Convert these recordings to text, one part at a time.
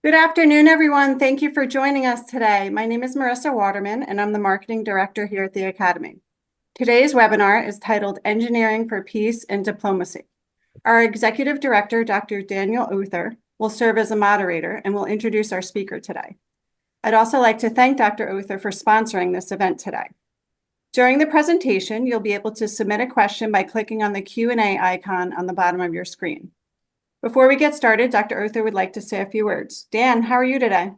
Good afternoon, everyone. Thank you for joining us today. My name is Marissa Waterman, and I'm the Marketing Director here at the Academy. Today's webinar is titled Engineering for Peace and Diplomacy. Our Executive Director, Dr. Daniel Uther, will serve as a moderator and will introduce our speaker today. I'd also like to thank Dr. Uther for sponsoring this event today. During the presentation, you'll be able to submit a question by clicking on the Q&A icon on the bottom of your screen. Before we get started, Dr. Uther would like to say a few words. Dan, how are you today?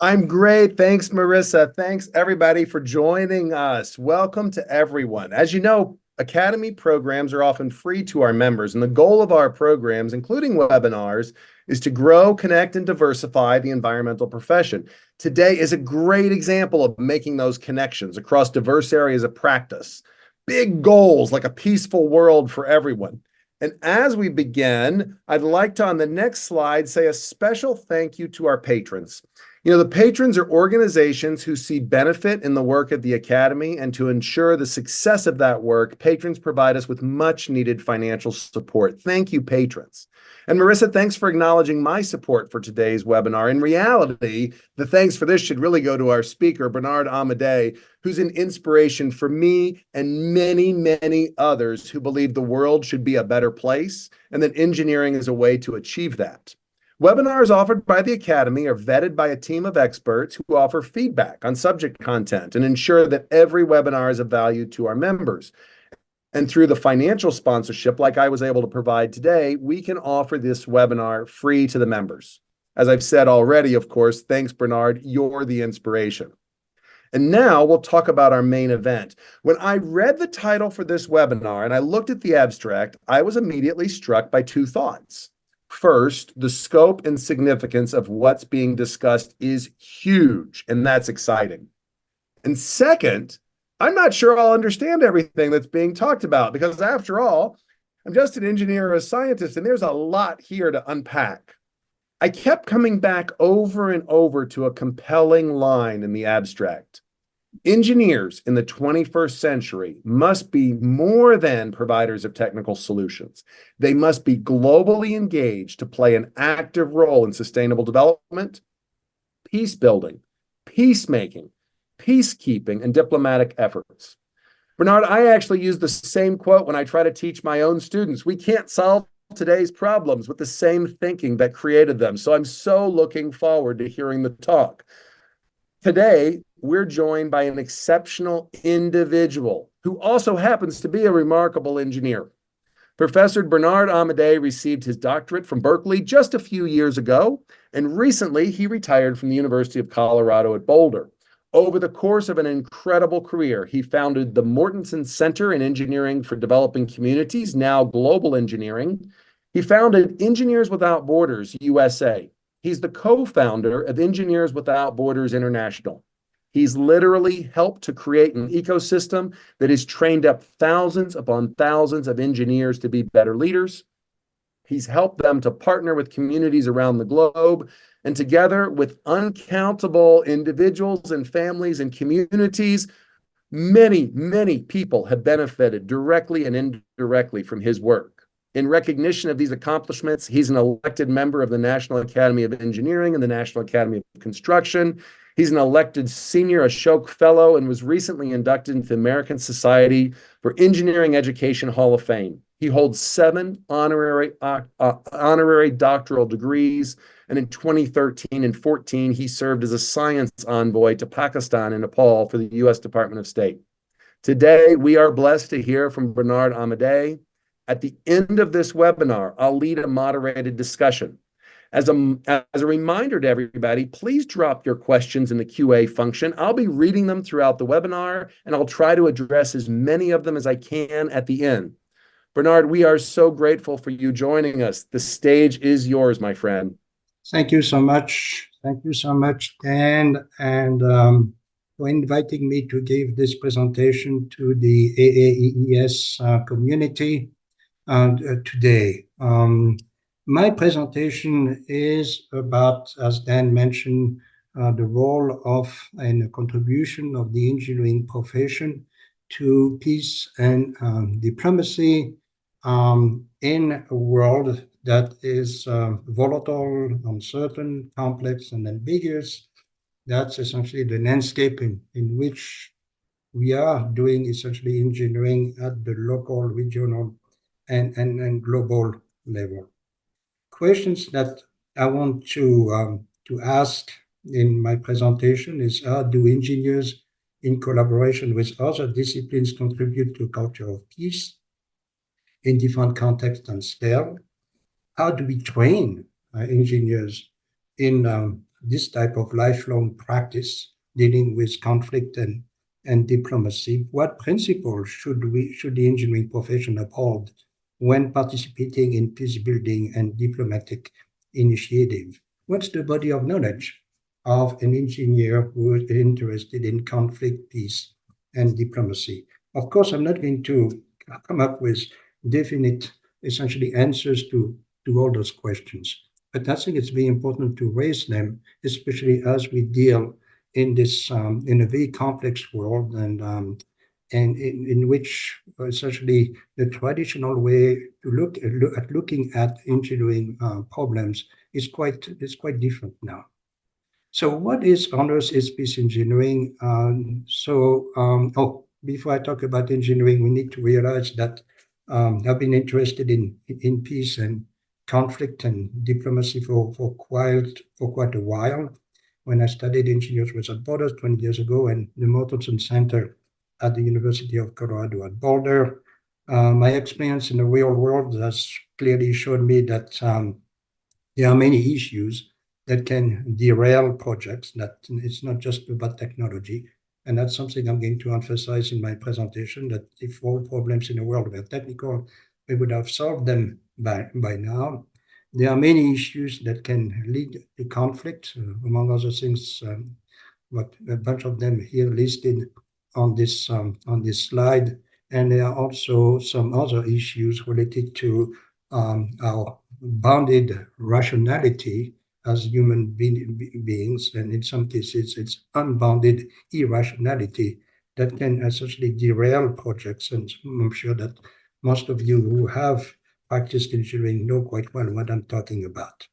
I'm great. Thanks, Marissa. Thanks, everybody, for joining us. Welcome to everyone. As you know, Academy programs are often free to our members, and the goal of our programs, including webinars, is to grow, connect, and diversify the environmental profession. Today is a great example of making those connections across diverse areas of practice. Big goals like a peaceful world for everyone. And as we begin, I'd like to, on the next slide, say a special thank you to our patrons. The patrons are organizations who see benefit in the work at the Academy, and to ensure the success of that work, patrons provide us with much needed financial support. Thank you, patrons. And Marissa, thanks for acknowledging my support for today's webinar. In reality, the thanks for this should really go to our speaker, Bernard Amadei, who's an inspiration for me and many, many others who believe the world should be a better place and that engineering is a way to achieve that. Webinars offered by the Academy are vetted by a team of experts who offer feedback on subject content and ensure that every webinar is of value to our members. And through the financial sponsorship, like I was able to provide today, we can offer this webinar free to the members. As I've said already, of course, thanks, Bernard, you're the inspiration. And now we'll talk about our main event. When I read the title for this webinar and I looked at the abstract, I was immediately struck by two thoughts. First, the scope and significance of what's being discussed is huge, and that's exciting. And second, I'm not sure I'll understand everything that's being talked about, because after all, I'm just an engineer or a scientist, and there's a lot here to unpack. I kept coming back over and over to a compelling line in the abstract. Engineers in the 21st century must be more than providers of technical solutions. They must be globally engaged to play an active role in sustainable development, peace building, peacemaking, peacekeeping, and diplomatic efforts. Bernard, I actually use the same quote when I try to teach my own students. We can't solve today's problems with the same thinking that created them. So I'm so looking forward to hearing the talk. Today, we're joined by an exceptional individual who also happens to be a remarkable engineer. Professor Bernard Amadei received his doctorate from Berkeley just a few years ago, and recently he retired from the University of Colorado at Boulder. Over the course of an incredible career, he founded the Mortensen Center in Engineering for Developing Communities, now Global Engineering. He founded Engineers Without Borders, USA. He's the co-founder of Engineers Without Borders International. He's literally helped to create an ecosystem that has trained up thousands upon thousands of engineers to be better leaders. He's helped them to partner with communities around the globe, and together with uncountable individuals and families and communities, many, many people have benefited directly and indirectly from his work. In recognition of these accomplishments, he's an elected member of the National Academy of Engineering and the National Academy of Construction. He's an elected senior Ashok Fellow and was recently inducted into the American Society for Engineering Education Hall of Fame. He holds 7 honorary doctoral degrees, and in 2013 and 14, he served as a science envoy to Pakistan and Nepal for the U.S. Department of State. Today, we are blessed to hear from Bernard Amadei. At the end of this webinar, I'll lead a moderated discussion. As a reminder to everybody, please drop your questions in the QA function. I'll be reading them throughout the webinar, and I'll try to address as many of them as I can at the end. Bernard, we are so grateful for you joining us. The stage is yours, my friend. Thank you so much. Thank you so much, Dan, and for inviting me to give this presentation to the AAEES community today. My presentation is about, as Dan mentioned, the role of and the contribution of the engineering profession to peace and diplomacy in a world that is volatile, uncertain, complex, and ambiguous. That's essentially the landscape in which we are doing essentially engineering at the local, regional, and global level. Questions that I want to ask in my presentation is how do engineers in collaboration with other disciplines contribute to a culture of peace in different contexts and scale? How do we train engineers in this type of lifelong practice dealing with conflict and diplomacy? What principles should the engineering profession uphold when participating in peace building and diplomatic initiative? What's the body of knowledge of an engineer who is interested in conflict, peace, and diplomacy? Of course, I'm not going to come up with definite, essentially, answers to all those questions. But I think it's very important to raise them, especially as we deal in this in a very complex world and in which essentially the traditional way to look at looking at engineering problems is quite different now. So what is on Earth is peace engineering? Before I talk about engineering, we need to realize that I've been interested in peace and conflict and diplomacy for quite a while. When I studied Engineers Without Borders 20 years ago and the Mortensen Center at the University of Colorado at Boulder, my experience in the real world has clearly shown me that there are many issues that can derail projects, that it's not just about technology. And that's something I'm going to emphasize in my presentation, that if all problems in the world were technical, we would have solved them by now. There are many issues that can lead to conflict, among other things, what a bunch of them here listed on this slide. And there are also some other issues related to our bounded rationality as human beings, and in some cases, it's unbounded irrationality that can essentially derail projects. And I'm sure that most of you who have practiced engineering know quite well what I'm talking about.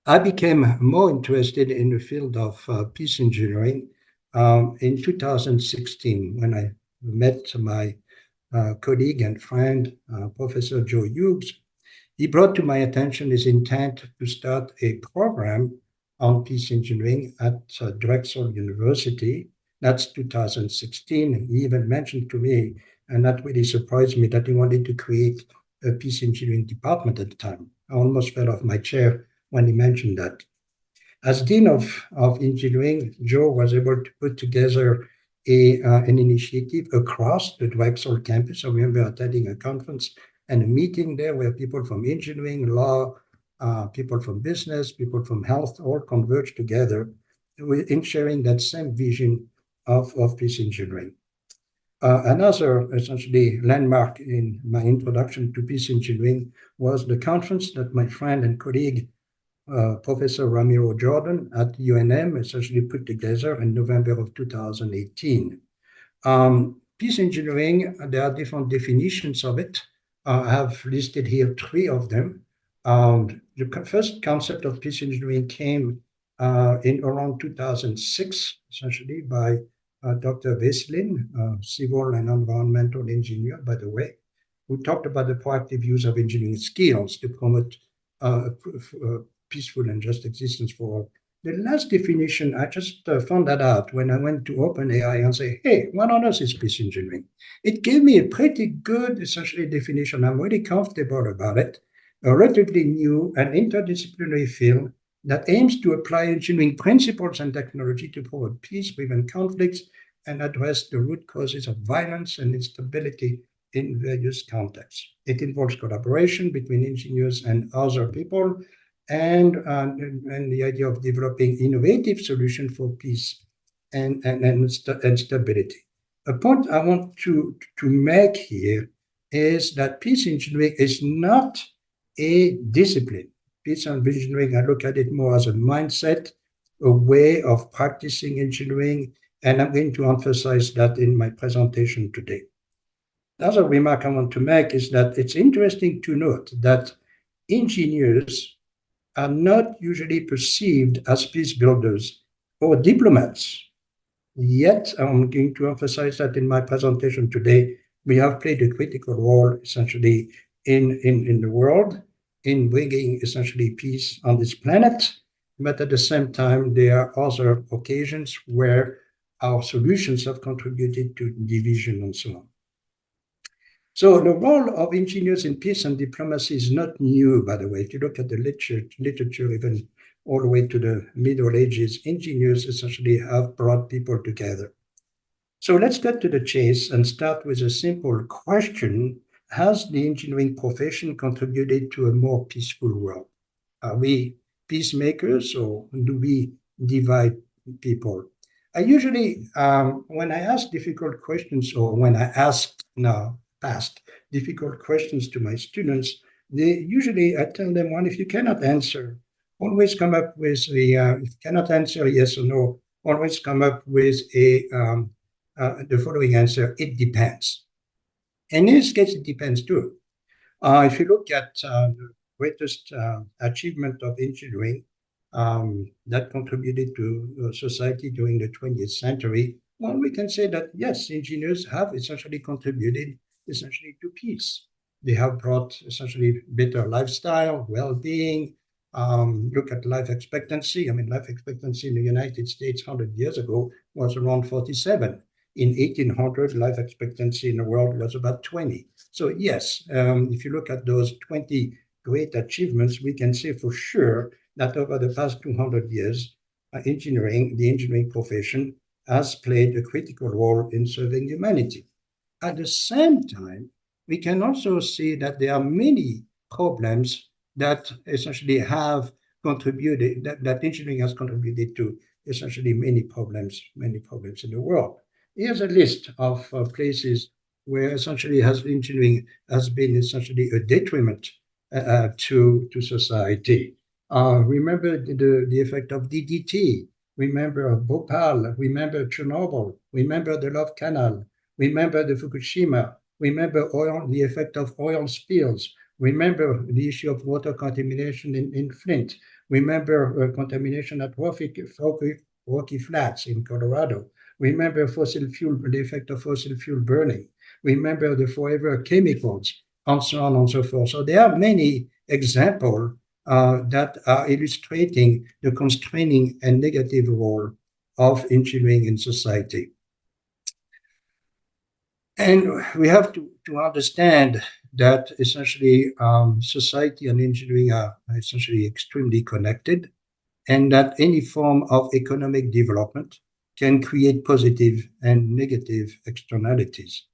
I became more interested in the field of peace engineering in 2016 when I met my colleague and friend, Professor Joe Hughes. He brought to my attention his intent to start a program on peace engineering at Drexel University. That's 2016. He even mentioned to me, and that really surprised me, that he wanted to create a peace engineering department at the time. I almost fell off my chair when he mentioned that. As Dean of Engineering, Joe was able to put together an initiative across the Drexel campus. I remember attending a conference and a meeting there where people from engineering, law, people from business, people from health all converged together in sharing that same vision of peace engineering. Another essentially landmark in my introduction to peace engineering was the conference that my friend and colleague, Professor Ramiro Jordan at UNM essentially put together in November of 2018. Peace engineering, there are different definitions of it. I have listed here 3 of them. The first concept of peace engineering came in around 2006, essentially by Dr. Veselin, civil and environmental engineer, by the way, who talked about the proactive use of engineering skills to promote peaceful and just existence for all. The last definition, I just found that out when I went to OpenAI and say, hey, what on earth is peace engineering? It gave me a pretty good, essentially, definition. I'm really comfortable about it. A relatively new and interdisciplinary field that aims to apply engineering principles and technology to promote peace, prevent conflicts, and address the root causes of violence and instability in various contexts. It involves collaboration between engineers and other people, and the idea of developing innovative solutions for peace and stability. A point I want to make here is that peace engineering is not a discipline. Peace engineering, I look at it more as a mindset, a way of practicing engineering, and I'm going to emphasize that in my presentation today. The other remark I want to make is that it's interesting to note that engineers are not usually perceived as peace builders or diplomats. Yet, I'm going to emphasize that in my presentation today, we have played a critical role essentially in the world, in bringing essentially peace on this planet. But at the same time, there are other occasions where our solutions have contributed to division and so on. So the role of engineers in peace and diplomacy is not new, by the way. If you look at the literature even all the way to the Middle Ages, engineers essentially have brought people together. So let's get to the chase and start with a simple question. Has the engineering profession contributed to a more peaceful world? Are we peacemakers or do we divide people? I usually, when I ask difficult questions or when I asked now past difficult questions to my students, I tell them, well, if you cannot answer, always come up with if you cannot answer yes or no, always come up with the following answer: it depends. And in this case, it depends too. If you look at the greatest achievement of engineering that contributed to society during the 20th century, well, we can say that yes, engineers have essentially contributed essentially to peace. They have brought essentially better lifestyle, well-being. Look at life expectancy. I mean, life expectancy in the United States 100 years ago was around 47. In 1800, life expectancy in the world was about 20. So yes, if you look at those 20 great achievements, we can say for sure that over the past 200 years, the engineering profession has played a critical role in serving humanity. At the same time, we can also see that there are many problems that essentially have contributed, that engineering has contributed to essentially many problems in the world. Here's a list of places where essentially engineering has been essentially a detriment to society. Remember the effect of DDT. Remember Bhopal. Remember Chernobyl. Remember the Love Canal. Remember the Fukushima. Remember the effect of oil spills. Remember the issue of water contamination in Flint. Remember contamination at Rocky Flats in Colorado. Remember the effect of fossil fuel burning. Remember the forever chemicals, and so on and so forth. So there are many examples that are illustrating the constraining and negative role of engineering in society. And we have to understand that essentially society and engineering are essentially extremely connected, and that any form of economic development can create positive and negative externalities.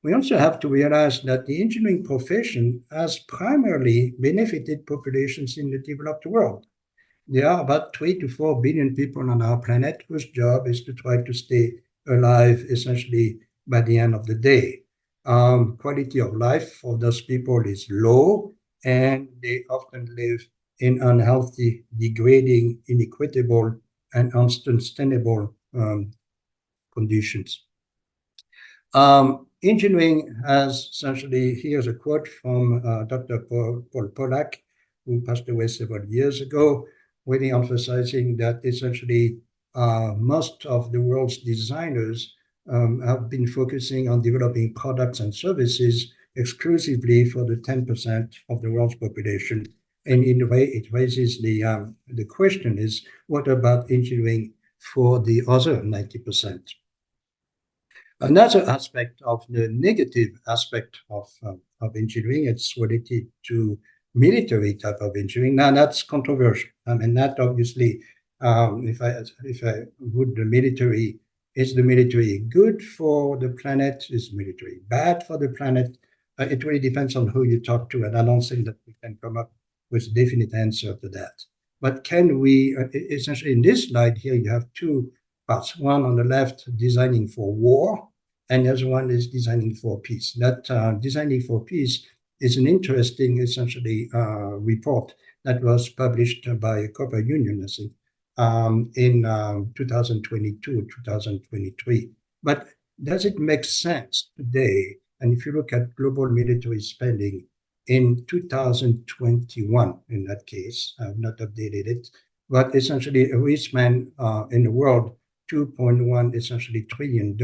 We also have to realize that the engineering profession has primarily benefited populations in the developed world. There are about 3 to 4 billion people on our planet whose job is to try to stay alive essentially by the end of the day. Quality of life for those people is low, and they often live in unhealthy, degrading, inequitable, and unsustainable conditions. Engineering has essentially, here's a quote from Dr. Paul Pollack, who passed away several years ago, really emphasizing that essentially most of the world's designers have been focusing on developing products and services exclusively for the 10% of the world's population. And in a way, it raises the question is, what about engineering for the other 90%? Another aspect of the negative aspect of engineering, it's related to military type of engineering. Now that's controversial. I mean, that obviously, if I would the military, is the military good for the planet? Is the military bad for the planet? It really depends on who you talk to, and I don't think that we can come up with a definite answer to that. But can we, essentially in this slide here, you have two parts. One on the left, designing for war, and the other one is designing for peace. That designing for peace is an interesting, essentially, report that was published by a Cooper Union, I think, in 2022, 2023. But does it make sense today? And if you look at global military spending, in 2021. In that case, I've not updated it, but essentially we spent in the world $2.1 essentially $trillion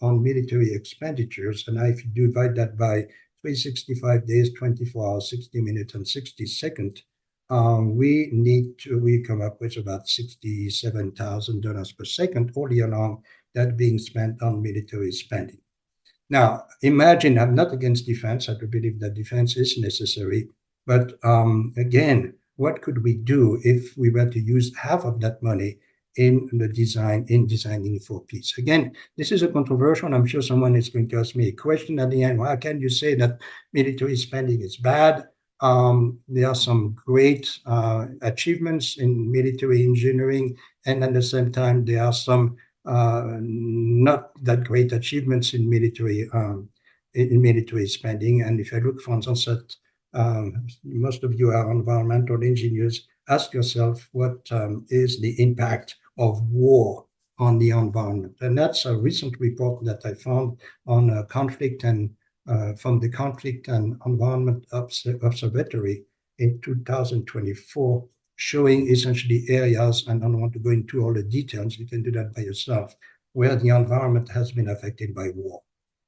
on military expenditures. And if you divide that by 365 days, 24 hours, 60 minutes, and 60 seconds, we come up with about $67,000 per second all year long that being spent on military spending. Now, imagine, I'm not against defense. I do believe that defense is necessary. But again, what could we do if we were to use half of that money in designing for peace? Again, this is a controversial. I'm sure someone is going to ask me a question at the end. Why can you say that military spending is bad? There are some great achievements in military engineering, and at the same time, there are some not that great achievements in military spending. And if I look, for instance, at most of you are environmental engineers, ask yourself what is the impact of war on the environment. And that's a recent report that I found on conflict and from the Conflict and Environment Observatory in 2024, showing essentially areas, and I don't want to go into all the details, you can do that by yourself, where the environment has been affected by war.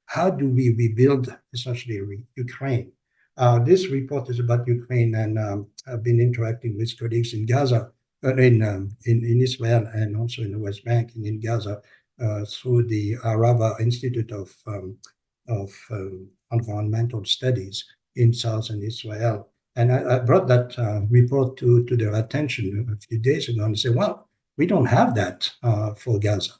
How do we rebuild essentially Ukraine? This report is about Ukraine, and I've been interacting with colleagues in Gaza, in Israel, and also in the West Bank and in Gaza through the Arava Institute of Environmental Studies in southern Israel. And I brought that report to their attention a few days ago and said, well, we don't have that for Gaza.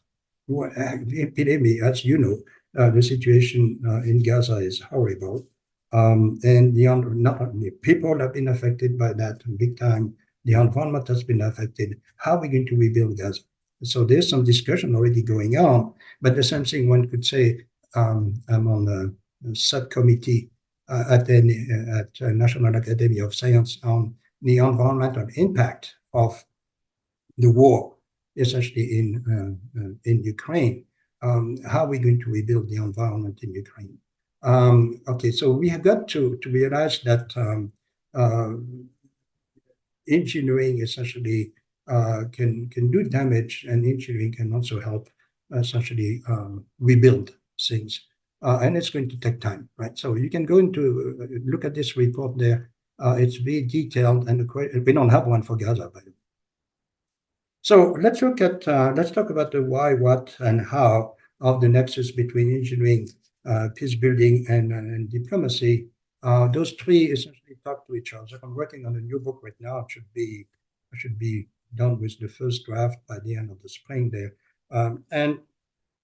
Believe me, as you know, the situation in Gaza is horrible. And the people have been affected by that big time. The environment has been affected. How are we going to rebuild Gaza? So there's some discussion already going on, but the same thing one could say, I'm on a subcommittee at National Academy of Science on the environmental impact of the war, especially in Ukraine. How are we going to rebuild the environment in Ukraine? Okay, so we have got to realize that engineering essentially can do damage, and engineering can also help essentially rebuild things. And it's going to take time, right? So you can go into look at this report there. It's very detailed, and we don't have one for Gaza, by the way. So let's talk about the why, what, and how of the nexus between engineering, peace building, and diplomacy. Those three essentially talk to each other. I'm working on a new book right now. I should be done with the first draft by the end of the spring there. And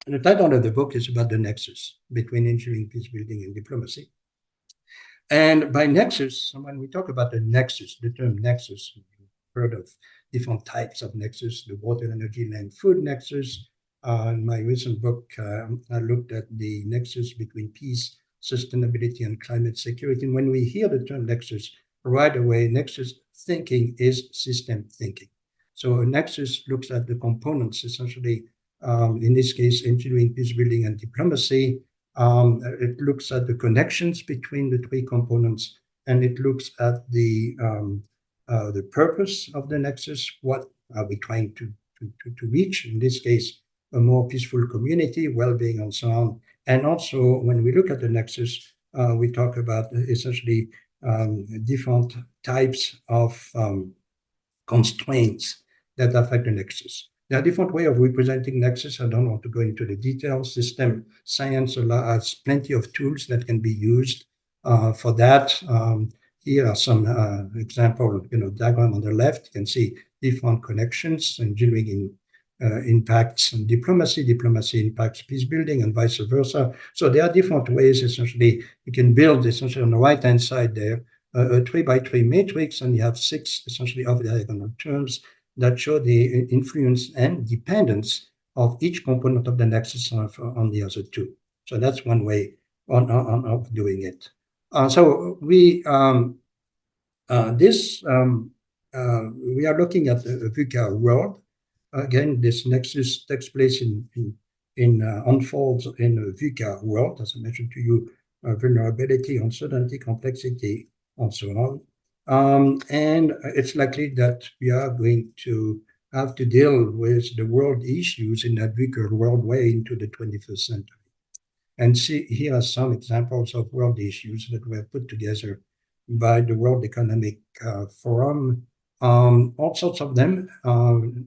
the title of the book is about the nexus between engineering, peace building, and diplomacy. And by nexus, when we talk about the nexus, the term nexus, you've heard of different types of nexus, the water, energy, land, food nexus. In my recent book, I looked at the nexus between peace, sustainability, and climate security. And when we hear the term nexus, right away, nexus thinking is system thinking. So a nexus looks at the components, essentially, in this case, engineering, peace building, and diplomacy. It looks at the connections between the three components, and it looks at the purpose of the nexus. What are we trying to reach? In this case, a more peaceful community, well-being, and so on. And also, when we look at the nexus, we talk about essentially different types of constraints that affect the nexus. There are different ways of representing nexus. I don't want to go into the details. System science has plenty of tools that can be used for that. Here are some example, diagram on the left. You can see different connections, engineering impacts and diplomacy impacts peace building, and vice versa. So there are different ways, essentially, you can build, essentially, on the right-hand side there, a 3x3 matrix, and you have 6 essentially off-diagonal terms that show the influence and dependence of each component of the nexus on the other two. So that's one way of doing it. So we are looking at a VUCA world. Again, this nexus takes place unfolds in a VUCA world, as I mentioned to you, vulnerability, uncertainty, complexity, and so on. And it's likely that we are going to have to deal with the world issues in that bigger world way into the 21st century. And see, here are some examples of world issues that were put together by the World Economic Forum. All sorts of them.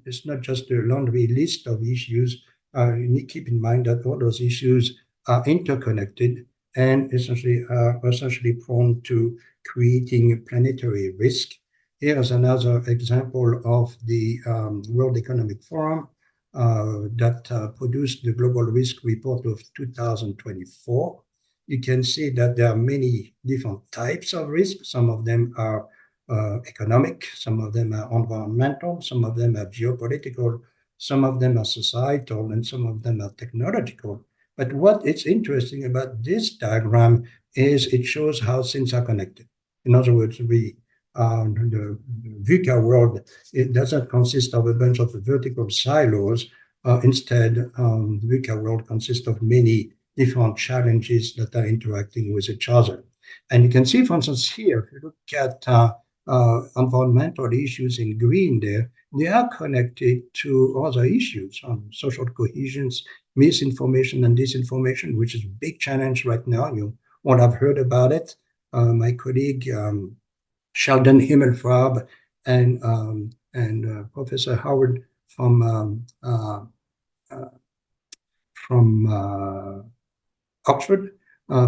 It's not just a laundry list of issues. You need to keep in mind that all those issues are interconnected and essentially prone to creating planetary risk. Here's another example of the World Economic Forum that produced the Global Risk Report of 2024. You can see that there are many different types of risk. Some of them are economic, some of them are environmental, some of them are geopolitical, some of them are societal, and some of them are technological. But what is interesting about this diagram is it shows how things are connected. In other words, the VUCA world, it doesn't consist of a bunch of vertical silos. Instead, the VUCA world consists of many different challenges that are interacting with each other. And you can see, for instance, here, if you look at environmental issues in green there, they are connected to other issues on social cohesion, misinformation and disinformation, which is a big challenge right now. You won't have heard about it. My colleague, Sheldon Himmelfarb and Professor Howard from Oxford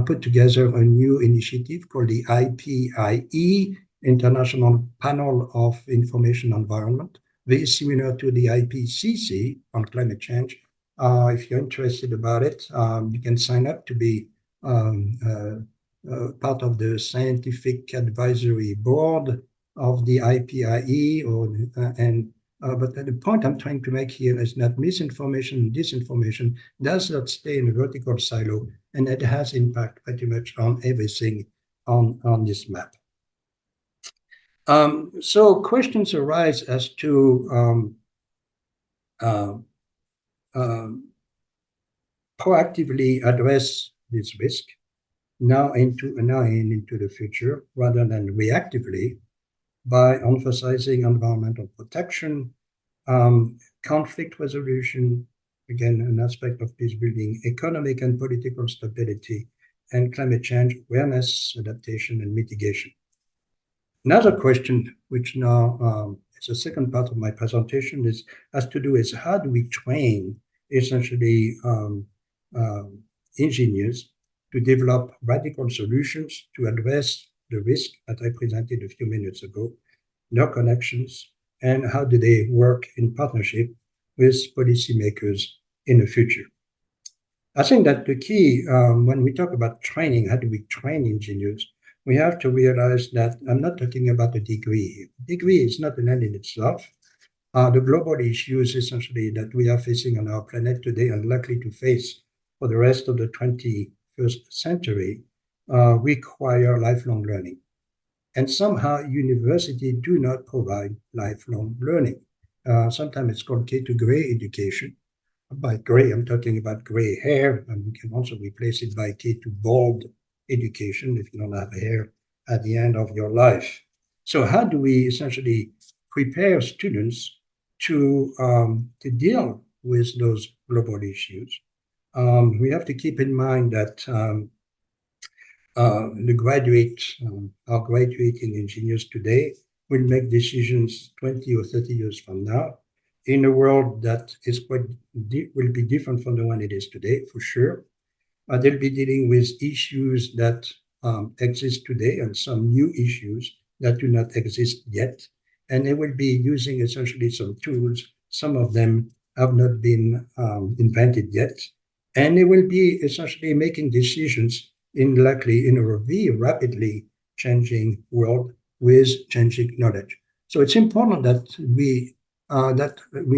put together a new initiative called the IPIE, International Panel of Information Environment, very similar to the IPCC on climate change. If you're interested about it, you can sign up to be part of the scientific advisory board of the IPIE, but the point I'm trying to make here is that misinformation and disinformation does not stay in a vertical silo, and it has impact pretty much on everything on this map. So questions arise as to proactively address this risk now and into the future, rather than reactively, by emphasizing environmental protection, conflict resolution, again, an aspect of peace building, economic and political stability, and climate change awareness, adaptation, and mitigation. Another question, which now is the second part of my presentation, has to do with how do we train essentially engineers to develop radical solutions to address the risk that I presented a few minutes ago, their connections, and how do they work in partnership with policymakers in the future. I think that the key, when we talk about training, how do we train engineers, we have to realize that I'm not talking about a degree here. Degree is not an end in itself. The global issues essentially that we are facing on our planet today and likely to face for the rest of the 21st century require lifelong learning. And somehow universities do not provide lifelong learning. Sometimes it's called K to gray education. By gray, I'm talking about gray hair, and we can also replace it by K to bald education if you don't have hair at the end of your life. So how do we essentially prepare students to deal with those global issues? We have to keep in mind that our graduating engineers today will make decisions 20 or 30 years from now in a world that will be different from the one it is today, for sure. They'll be dealing with issues that exist today and some new issues that do not exist yet. And they will be using essentially some tools. Some of them have not been invented yet. And they will be essentially making decisions likely in a very rapidly changing world with changing knowledge. So it's important that we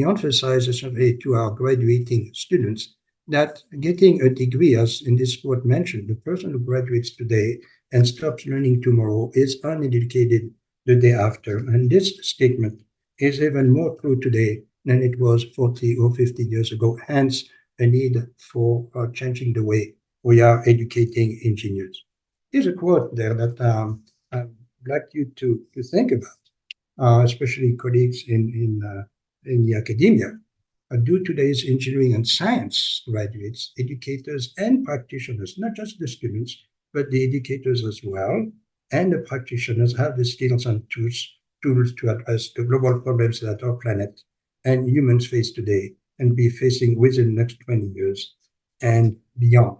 emphasize essentially to our graduating students that getting a degree, as in this quote mentioned, the person who graduates today and stops learning tomorrow is uneducated the day after. And this statement is even more true today than it was 40 or 50 years ago, hence a need for changing the way we are educating engineers. Here's a quote there that I'd like you to think about, especially colleagues in the academia. Do today's engineering and science graduates, educators and practitioners, not just the students, but the educators as well, and the practitioners have the skills and tools to address the global problems that our planet and humans face today and be facing within the next 20 years and beyond?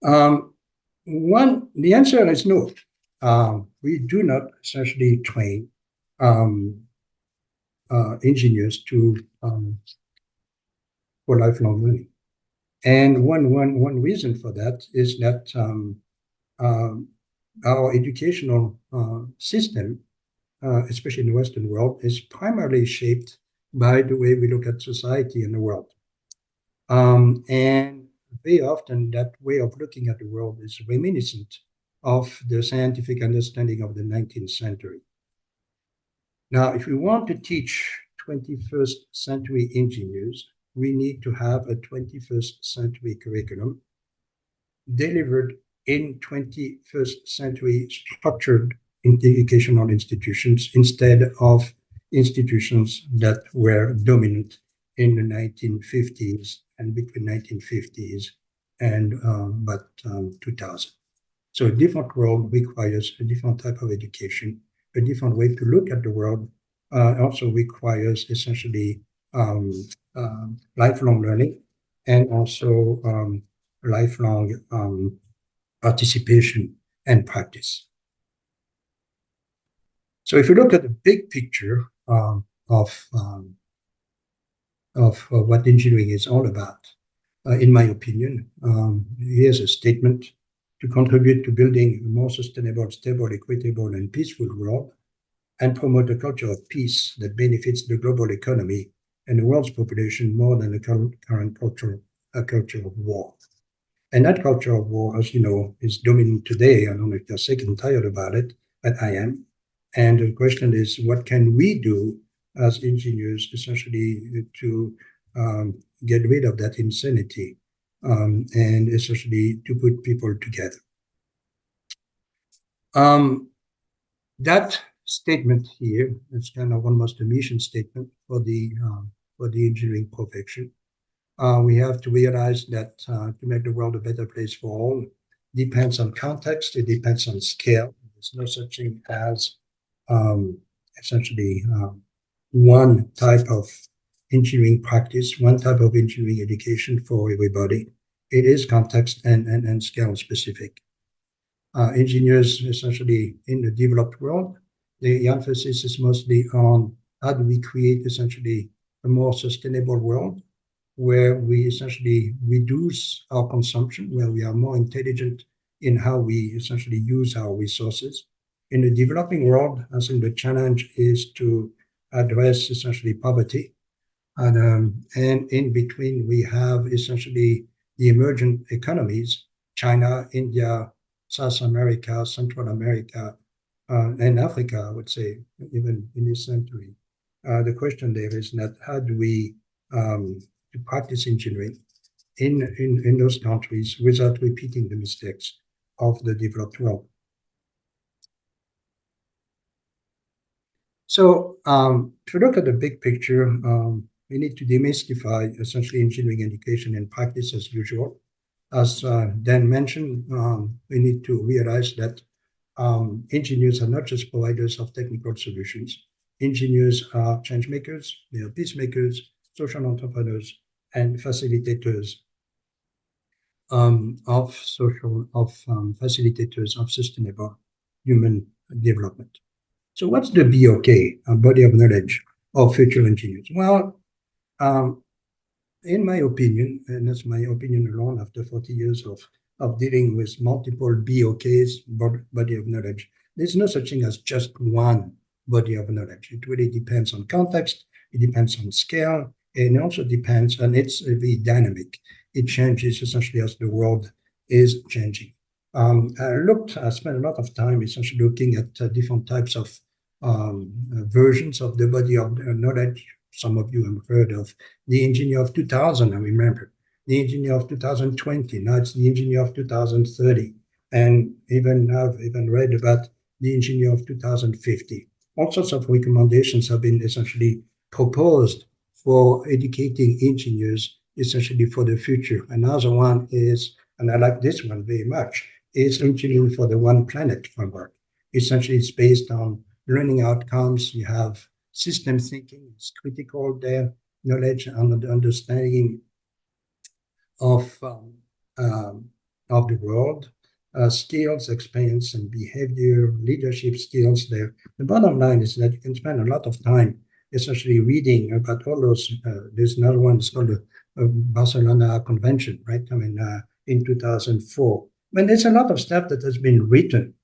The answer is no. We do not essentially train engineers for lifelong learning. And one reason for that is that our educational system, especially in the Western world, is primarily shaped by the way we look at society and the world. And very often that way of looking at the world is reminiscent of the scientific understanding of the 19th century. Now, if we want to teach 21st century engineers, we need to have a 21st century curriculum delivered in 21st century structured educational institutions instead of institutions that were dominant in the 1950s and between 1950s and 2000. So a different world requires a different type of education, a different way to look at the world. Also requires essentially lifelong learning and also lifelong participation and practice. So if you look at the big picture of what engineering is all about, in my opinion, here's a statement: to contribute to building a more sustainable, stable, equitable, and peaceful world, and promote a culture of peace that benefits the global economy and the world's population more than the current culture of war. And that culture of war, as you know, is dominant today. I don't know if you're sick and tired about it, but I am. And the question is, what can we do as engineers essentially to get rid of that insanity and essentially to put people together? That statement here is kind of almost a mission statement for the engineering profession. We have to realize that to make the world a better place for all depends on context. It depends on scale. There's no such thing as essentially one type of engineering practice, one type of engineering education for everybody. It is context and scale specific. Engineers essentially in the developed world, the emphasis is mostly on how do we create essentially a more sustainable world where we essentially reduce our consumption, where we are more intelligent in how we essentially use our resources. In the developing world, I think the challenge is to address essentially poverty. And in between, we have essentially the emergent economies, China, India, South America, Central America, and Africa, I would say, even in this century. The question there is not how do we to practice engineering in those countries without repeating the mistakes of the developed world. So to look at the big picture, we need to demystify essentially engineering education and practice as usual. As Dan mentioned, we need to realize that engineers are not just providers of technical solutions. Engineers are change makers, they are peacemakers, social entrepreneurs, and facilitators facilitators of sustainable human development. So what's the BOK, a body of knowledge of future engineers? Well, in my opinion, and that's my opinion alone after 40 years of dealing with multiple BOKs, body of knowledge, there's no such thing as just one body of knowledge. It really depends on context, it depends on scale, and it also depends, and it's very dynamic. It changes essentially as the world is changing. I spent a lot of time essentially looking at different types of versions of the body of knowledge. Some of you have heard of the engineer of 2000, I remember. The engineer of 2020, now it's the engineer of 2030. And I've even read about the engineer of 2050. All sorts of recommendations have been essentially proposed for educating engineers essentially for the future. Another one is, and I like this one very much, is engineering for the One Planet framework. Essentially, it's based on learning outcomes. You have system thinking, it's critical there, knowledge and understanding of the world, skills, experience, and behavior, leadership skills there. The bottom line is that you can spend a lot of time essentially reading about all those. There's another one, it's called the Barcelona Convention, right? I mean, in 2004. But there's a lot of stuff that has been written,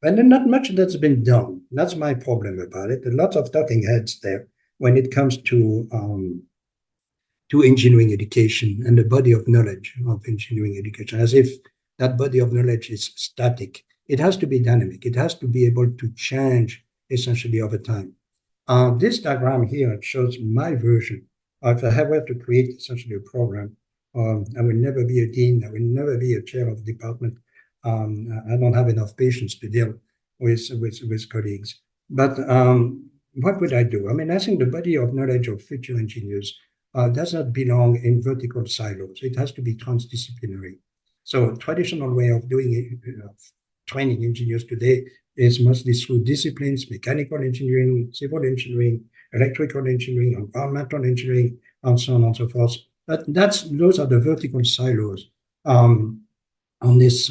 but not much that's been done. That's my problem about it. A lot of talking heads there when it comes to engineering education and the body of knowledge of engineering education, as if that body of knowledge is static. It has to be dynamic. It has to be able to change essentially over time. This diagram here shows my version of if I were to create essentially a program. I will never be a dean. I will never be a chair of a department. I don't have enough patience to deal with colleagues. But what would I do? I mean, I think the body of knowledge of future engineers does not belong in vertical silos. It has to be transdisciplinary. So traditional way of doing it, training engineers today is mostly through disciplines: mechanical engineering, civil engineering, electrical engineering, environmental engineering, and so on and so forth. But those are the vertical silos on this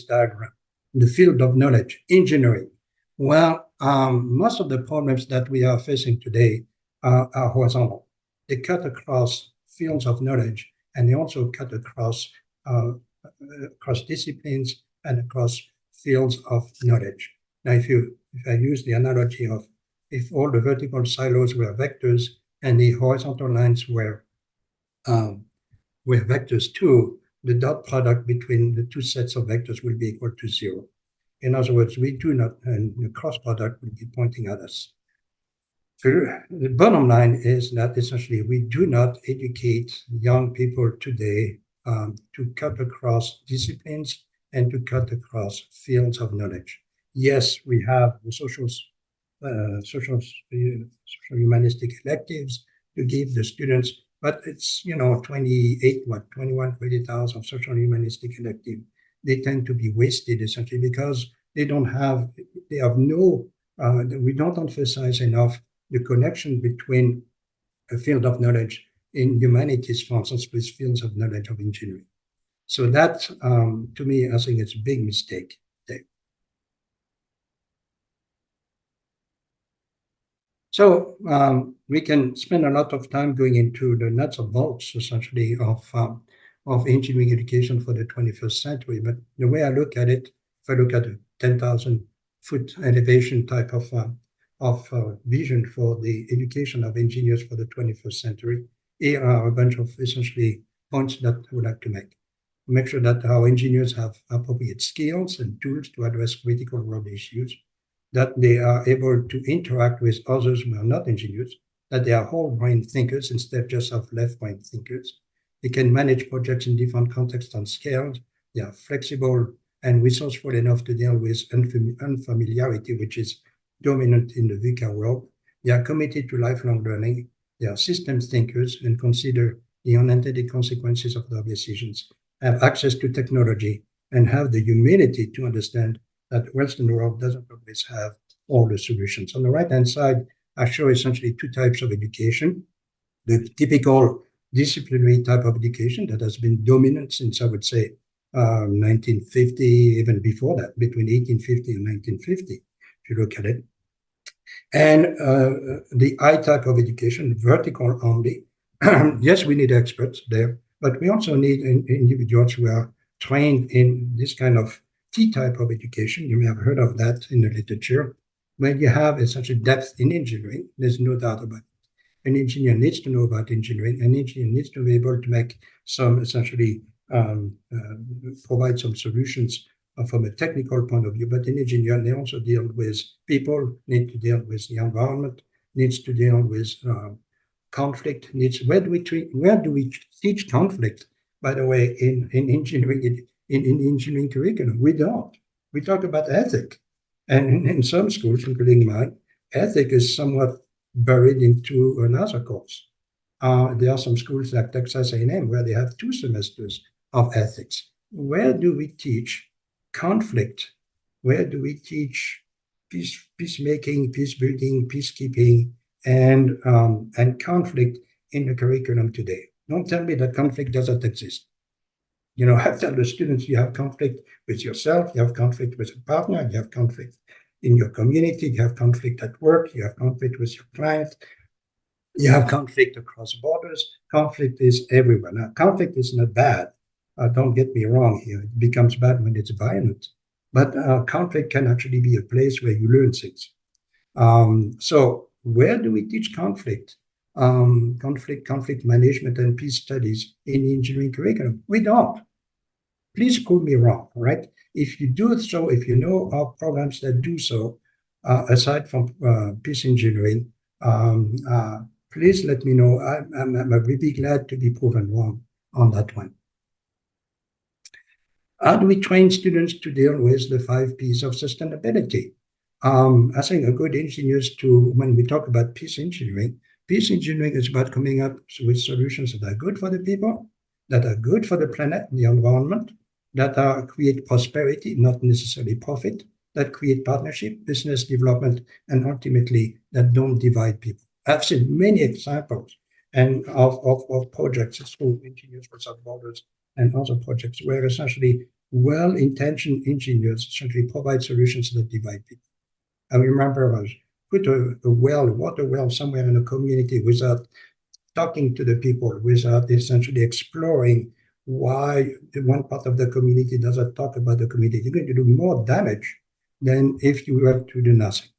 diagram. In the field of knowledge, engineering. Well, most of the problems that we are facing today are horizontal. They cut across fields of knowledge, and they also cut across disciplines and across fields of knowledge. Now, if I use the analogy of if all the vertical silos were vectors and the horizontal lines were vectors too, the dot product between the two sets of vectors will be equal to 0. In other words, we do not, and the cross product will be pointing at us. So the bottom line is that essentially we do not educate young people today to cut across disciplines and to cut across fields of knowledge. Yes, we have the social humanistic electives to give the students, but it's 21 credit hours of social humanistic elective. They tend to be wasted essentially because we don't emphasize enough the connection between a field of knowledge in humanities, for instance, with fields of knowledge of engineering. So that, to me, I think it's a big mistake. So we can spend a lot of time going into the nuts and bolts, essentially, of engineering education for the 21st century. But the way I look at it, if I look at a 10,000-foot elevation type of vision for the education of engineers for the 21st century, here are a bunch of essentially points that I would like to make. Make sure that our engineers have appropriate skills and tools to address critical world issues, that they are able to interact with others who are not engineers, that they are whole brain thinkers instead just of left brain thinkers. They can manage projects in different contexts and scales. They are flexible and resourceful enough to deal with unfamiliarity, which is dominant in the VUCA world. They are committed to lifelong learning. They are systems thinkers and consider the unintended consequences of their decisions, have access to technology, and have the humility to understand that the Western world doesn't always have all the solutions. On the right-hand side, I show essentially two types of education. The typical disciplinary type of education that has been dominant since, I would say, 1950, even before that, between 1850 and 1950, if you look at it. And the I type of education, vertical only. Yes, we need experts there, but we also need individuals who are trained in this kind of T type of education. You may have heard of that in the literature, where you have essentially depth in engineering. There's no doubt about it. An engineer needs to know about engineering. An engineer needs to be able to make some essentially provide some solutions from a technical point of view. But an engineer, they also deal with people, need to deal with the environment, needs to deal with conflict. Where do we teach conflict? By the way, in engineering in the engineering curriculum. We don't. We talk about ethic. And in some schools, including mine, ethic is somewhat buried into another course. There are some schools like Texas A&M where they have 2 semesters of ethics. Where do we teach conflict? Where do we teach peacemaking, peace building, peacekeeping, and conflict in the curriculum today? Don't tell me that conflict doesn't exist. You know, I tell the students you have conflict with yourself, you have conflict with a partner, you have conflict in your community, you have conflict at work, you have conflict with your client, you have conflict across borders. Conflict is everywhere. Now, conflict is not bad. Don't get me wrong here. It becomes bad when it's violent. But conflict can actually be a place where you learn things. So where do we teach conflict? Conflict management and peace studies in the engineering curriculum? We don't. Please prove me wrong, right? If you do so, if you know of programs that do so, aside from peace engineering, please let me know. I'm really glad to be proven wrong on that one. How do we train students to deal with the 5 P's of sustainability? I think a good engineer when we talk about peace engineering is about coming up with solutions that are good for the people, that are good for the planet, the environment, that create prosperity, not necessarily profit, that create partnership, business development, and ultimately that don't divide people. I've seen many examples of projects through Engineers Without Borders and other projects where essentially well-intentioned engineers essentially provide solutions that divide people. I remember I was put a water well somewhere in a community without talking to the people, without essentially exploring why one part of the community doesn't talk about the community. You're going to do more damage than if you were to do nothing.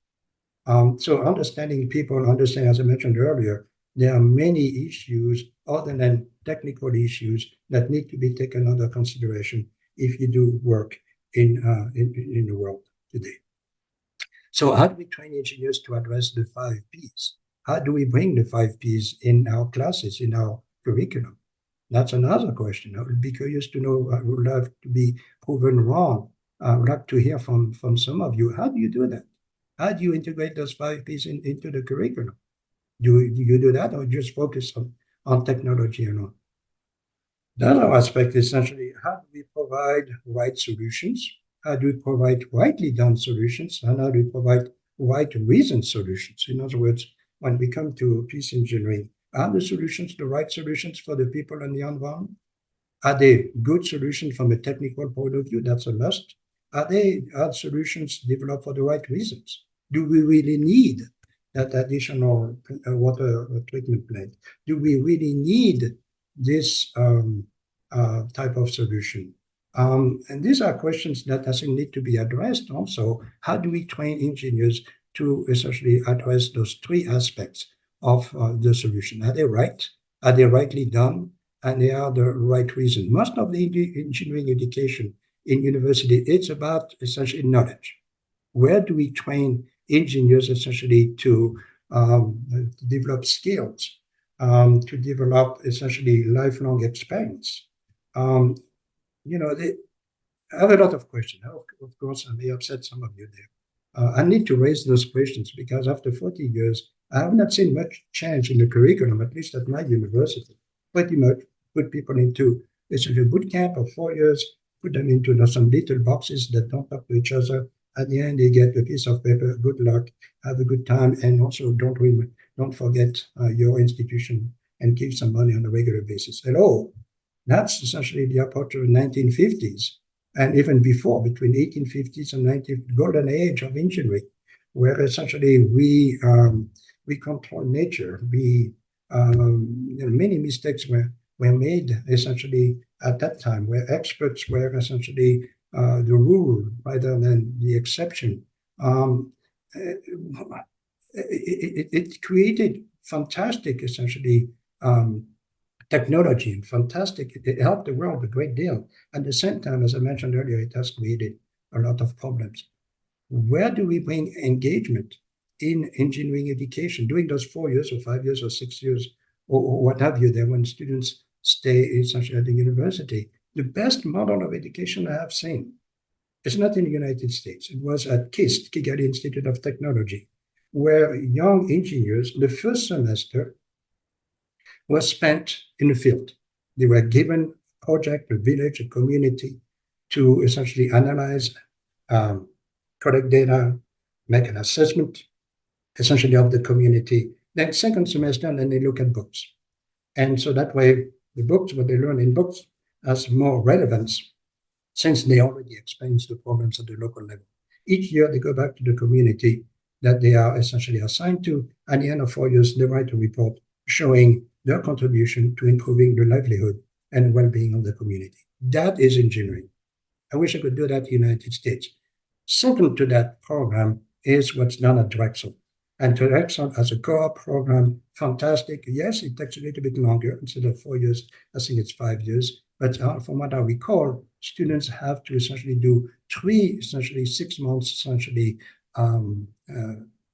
So understanding people, as I mentioned earlier, there are many issues other than technical issues that need to be taken under consideration if you do work in the world today. So how do we train engineers to address the 5 P's? How do we bring the 5 P's in our classes, in our curriculum? That's another question. I would be curious to know. I would love to be proven wrong. I would like to hear from some of you. How do you do that? How do you integrate those 5 P's into the curriculum? Do you do that or just focus on technology alone? The other aspect is essentially how do we provide right solutions? How do we provide rightly done solutions? And how do we provide right reasoned solutions? In other words, when we come to peace engineering, are the solutions the right solutions for the people and the environment? Are they good solutions from a technical point of view? That's a must. Are solutions developed for the right reasons? Do we really need that additional water treatment plant? Do we really need this type of solution? And these are questions that I think need to be addressed also. How do we train engineers to essentially address those 3 aspects of the solution? Are they right? Are they rightly done? And they are the right reason. Most of the engineering education in university, it's about essentially knowledge. Where do we train engineers essentially to develop skills, to develop essentially lifelong experience? I have a lot of questions. Of course, I may upset some of you there. I need to raise those questions because after 40 years, I have not seen much change in the curriculum, at least at my university. Pretty much put people into essentially a boot camp of 4 years, put them into some little boxes that don't talk to each other. At the end, they get a piece of paper. Good luck, have a good time, and also don't forget your institution and give some money on a regular basis. Hello, that's essentially the approach of the 1950s, and even before, between 1850s and 1950s, golden age of engineering, where essentially we control nature. Many mistakes were made essentially at that time, where experts were essentially the rule rather than the exception. It created fantastic, essentially, technology and fantastic. It helped the world a great deal. At the same time, as I mentioned earlier, it has created a lot of problems. Where do we bring engagement in engineering education during those 4 years or 5 years or 6 years or what have you there when students stay essentially at the university? the best model of education I have seen. It's not in the United States. It was at KIST, Kigali Institute of Technology, where young engineers, the first semester was spent in the field. They were given a project, a village, a community to essentially analyze, collect data, make an assessment, essentially of the community. Then second semester, and then they look at books. And so that way, the books, what they learn in books, has more relevance since they already experience the problems at the local level. Each year, they go back to the community that they are essentially assigned to. At the end of 4 years, they write a report showing their contribution to improving the livelihood and well-being of the community. That is engineering. I wish I could do that in the United States. Second to that program is what's done at Drexel. And Drexel has a co-op program, fantastic. Yes, it takes a little bit longer. Instead of 4 years, I think it's 5 years. But from what I recall, students have to essentially do 3, essentially 6 months, essentially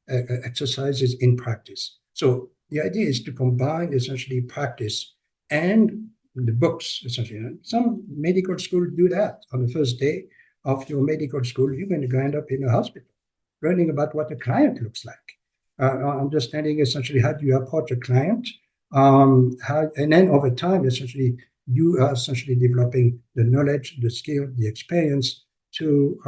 exercises in practice. So the idea is to combine essentially practice and the books, essentially. And some medical schools do that. On the first day of your medical school, you're going to end up in a hospital, learning about what a client looks like, understanding essentially how do you approach a client, and then over time, essentially, you are essentially developing the knowledge, the skill, the experience to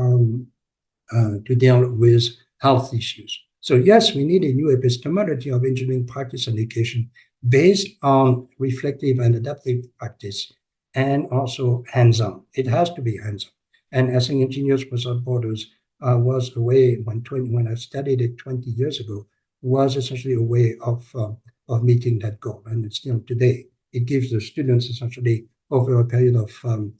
deal with health issues. So yes, we need a new epistemology of engineering practice and education based on reflective and adaptive practice and also hands-on. It has to be hands-on. And I think Engineers Without Borders was a way, when I studied it 20 years ago, was essentially a way of meeting that goal. And it's still today. It gives the students essentially over a period of 4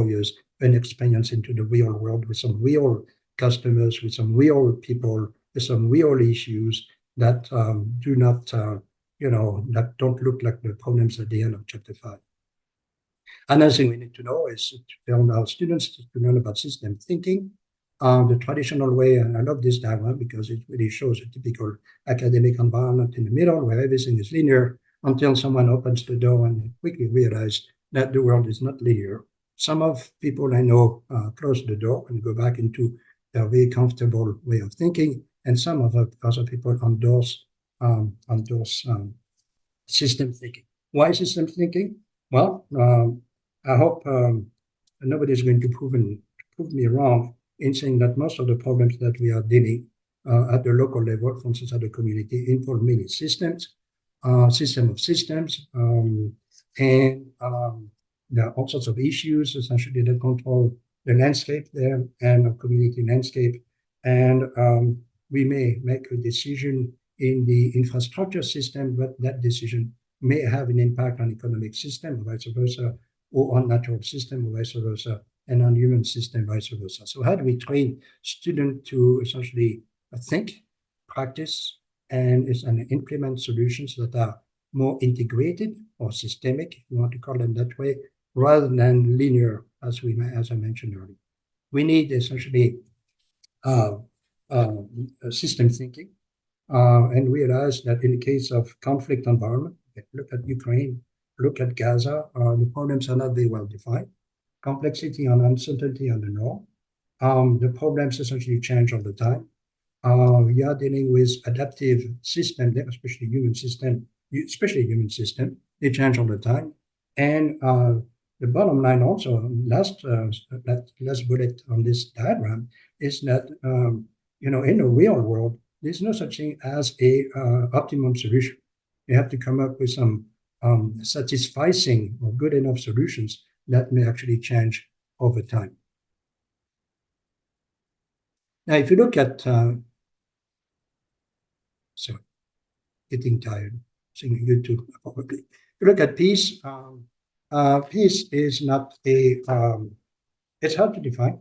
years, an experience into the real world with some real customers, with some real people, with some real issues that do not, that don't look like the problems at the end of chapter 5. Another thing we need to know is to tell our students to learn about system thinking. The traditional way, and I love this diagram because it really shows a typical academic environment in the middle where everything is linear until someone opens the door and quickly realize that the world is not linear. Some of people I know close the door and go back into their very comfortable way of thinking, and some of other people endorse system thinking. Why system thinking? Well, I hope nobody is going to prove me wrong in saying that most of the problems that we are dealing at the local level, for instance, at the community, involve many systems, system of systems, and there are all sorts of issues, essentially, that control the landscape there and the community landscape. And we may make a decision in the infrastructure system, but that decision may have an impact on economic system, or vice versa, or on natural system, or vice versa, and on human system, vice versa. So how do we train students to essentially think, practice, and implement solutions that are more integrated or systemic, if you want to call them that way, rather than linear, as I mentioned earlier. We need essentially system thinking, and realize that in the case of conflict environment, look at Ukraine, look at Gaza, the problems are not very well defined. Complexity and uncertainty are the norm. The problems essentially change all the time. We are dealing with adaptive systems, especially human system. They change all the time. And the bottom line also, last bullet on this diagram, is that in the real world, there's no such thing as a optimum solution. You have to come up with some satisfying or good enough solutions that may actually change over time. Now, if you look at, sorry, getting tired, seeing YouTube probably. If you look at peace, peace is not it's hard to define.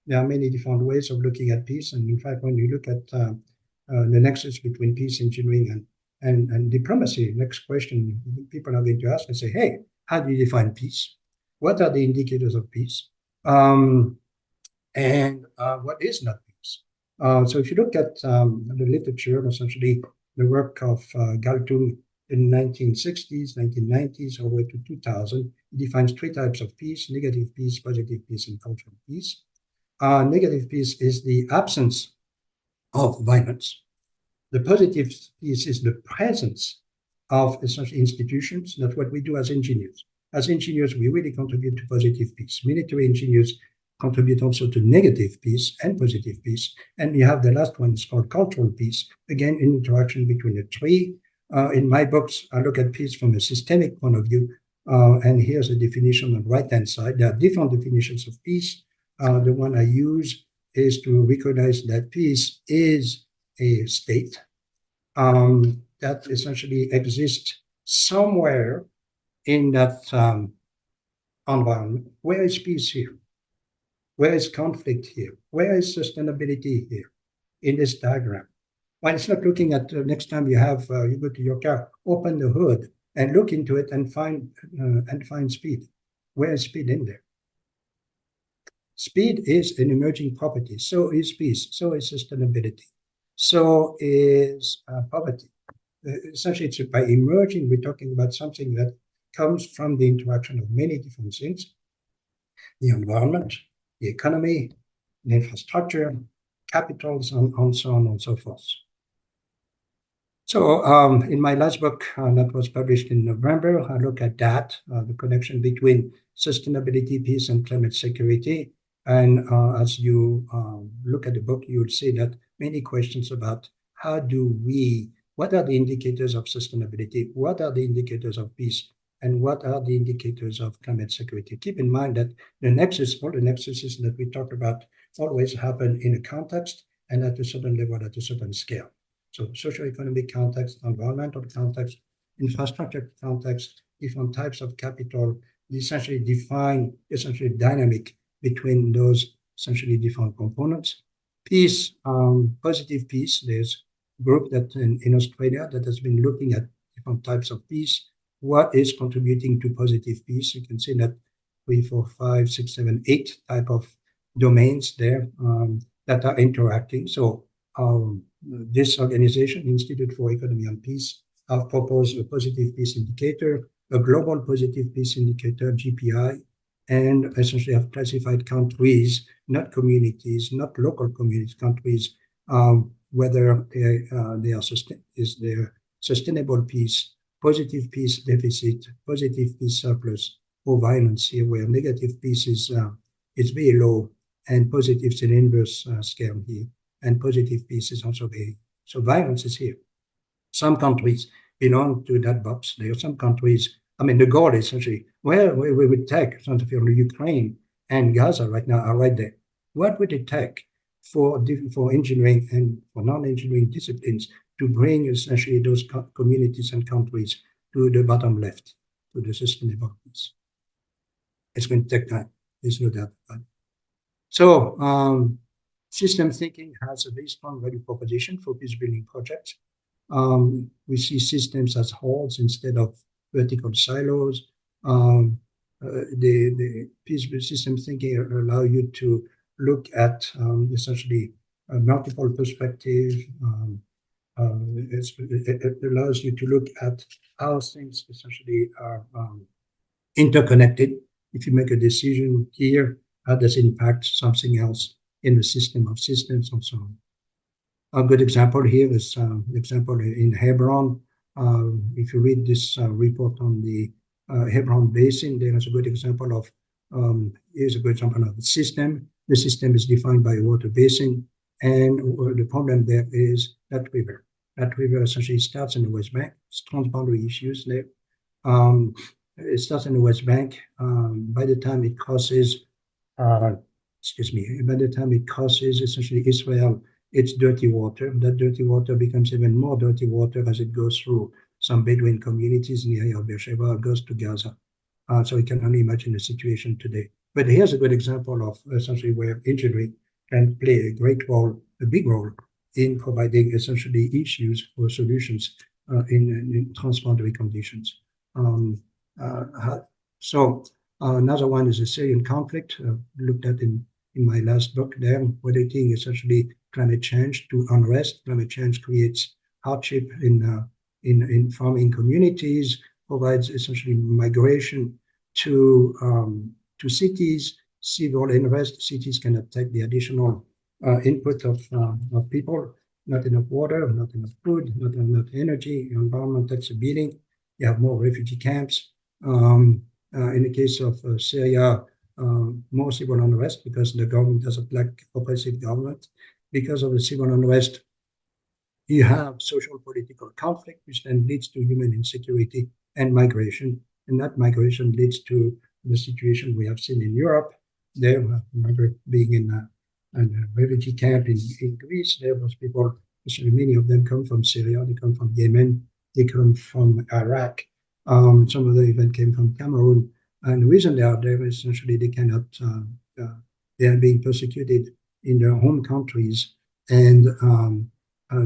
There are many different ways of looking at peace. And in fact, when you look at the nexus between peace engineering and diplomacy, next question people are going to ask and say, hey, how do you define peace? What are the indicators of peace? And what is not peace? So if you look at the literature, essentially the work of Galtung, in the 1960s, 1990s, all the way to 2000. It defines three types of peace: negative peace, positive peace, and cultural peace. Negative peace is the absence of violence. The positive piece is the presence of essential institutions. That's what we do as engineers. As engineers, we really contribute to positive peace. Military engineers contribute also to negative peace and positive peace. And you have the last one, it's called cultural peace. Again, an interaction between the three. In my books, I look at peace from a systemic point of view. And here's a definition on the right-hand side. There are different definitions of peace. The one I use is to recognize that peace is a state that essentially exists somewhere in that environment. Where is peace here? Where is conflict here? Where is sustainability here in this diagram? Well, it's not looking at next time you go to your car, open the hood and look into it and find speed. Where is speed in there? Speed is an emerging property. So is peace. So is sustainability. So is poverty. Essentially, it's by emerging, we're talking about something that comes from the interaction of many different things: the environment, the economy, the infrastructure, capitals, and so on and so forth. So in my last book that was published in November, I look at that, the connection between sustainability, peace, and climate security. And as you look at the book, you'll see that many questions about what are the indicators of sustainability, what are the indicators of peace, and what are the indicators of climate security. Keep in mind that all the nexuses that we talk about always happen in a context and at a certain level, at a certain scale. So socioeconomic context, environmental context, infrastructure context, different types of capital, essentially define dynamic between those essentially different components. Peace, positive peace, there's a group that in Australia that has been looking at different types of peace. What is contributing to positive peace? You can see that 3, 4, 5, 6, 7, 8 type of domains there that are interacting. So this organization, Institute for Economy and Peace, have proposed a positive peace indicator, a global positive peace indicator, GPI, and essentially have classified countries, not communities, not local communities, countries, whether is there sustainable peace, positive peace deficit, positive peace surplus, or violence here, where negative peace is very low, and positive is an inverse scale here, and positive peace is also very, so violence is here. Some countries belong to that box. There are some countries, the goal is essentially, where we would take, for Ukraine and Gaza right now are right there. What would it take for engineering and for non-engineering disciplines to bring essentially those communities and countries to the bottom left, to the sustainable peace? It's going to take time. There's no doubt about it. So system thinking has a very strong value proposition for peace building projects. We see systems as wholes instead of vertical silos. The peace system thinking allow you to look at essentially multiple perspectives. It allows you to look at how things essentially are interconnected. If you make a decision here, how does it impact something else in the system of systems and so on. A good example here is the example in Hebron. If you read this report on the Hebron Basin, there is a good example of the system. The system is defined by a water basin, and the problem there is that river. That river essentially starts in the West Bank. It's transboundary issues there. It starts in the West Bank. By the time it crosses, essentially Israel, it's dirty water. That dirty water becomes even more dirty water as it goes through some Bedouin communities in the area of Beersheba, goes to Gaza. So you can only imagine the situation today. But here's a good example of essentially where engineering can play a big role in providing essentially issues or solutions in transboundary conditions. So another one is the Syrian conflict, looked at in my last book there, relating essentially climate change to unrest. Climate change creates hardship in in farming communities, provides essentially migration to cities, civil unrest. Cities cannot take the additional input of people, not enough water, not enough food, not enough energy. Environment takes a beating. You have more refugee camps. In the case of Syria, more civil unrest because the government doesn't like oppressive government. Because of the civil unrest, you have social political conflict, which then leads to human insecurity and migration. And that migration leads to the situation we have seen in Europe. There, I remember being in a refugee camp in Greece. There was people, many of them come from Syria, they come from Yemen, they come from Iraq. Some of them even came from Cameroon. And the reason they are there is essentially they cannot, they are being persecuted in their home countries and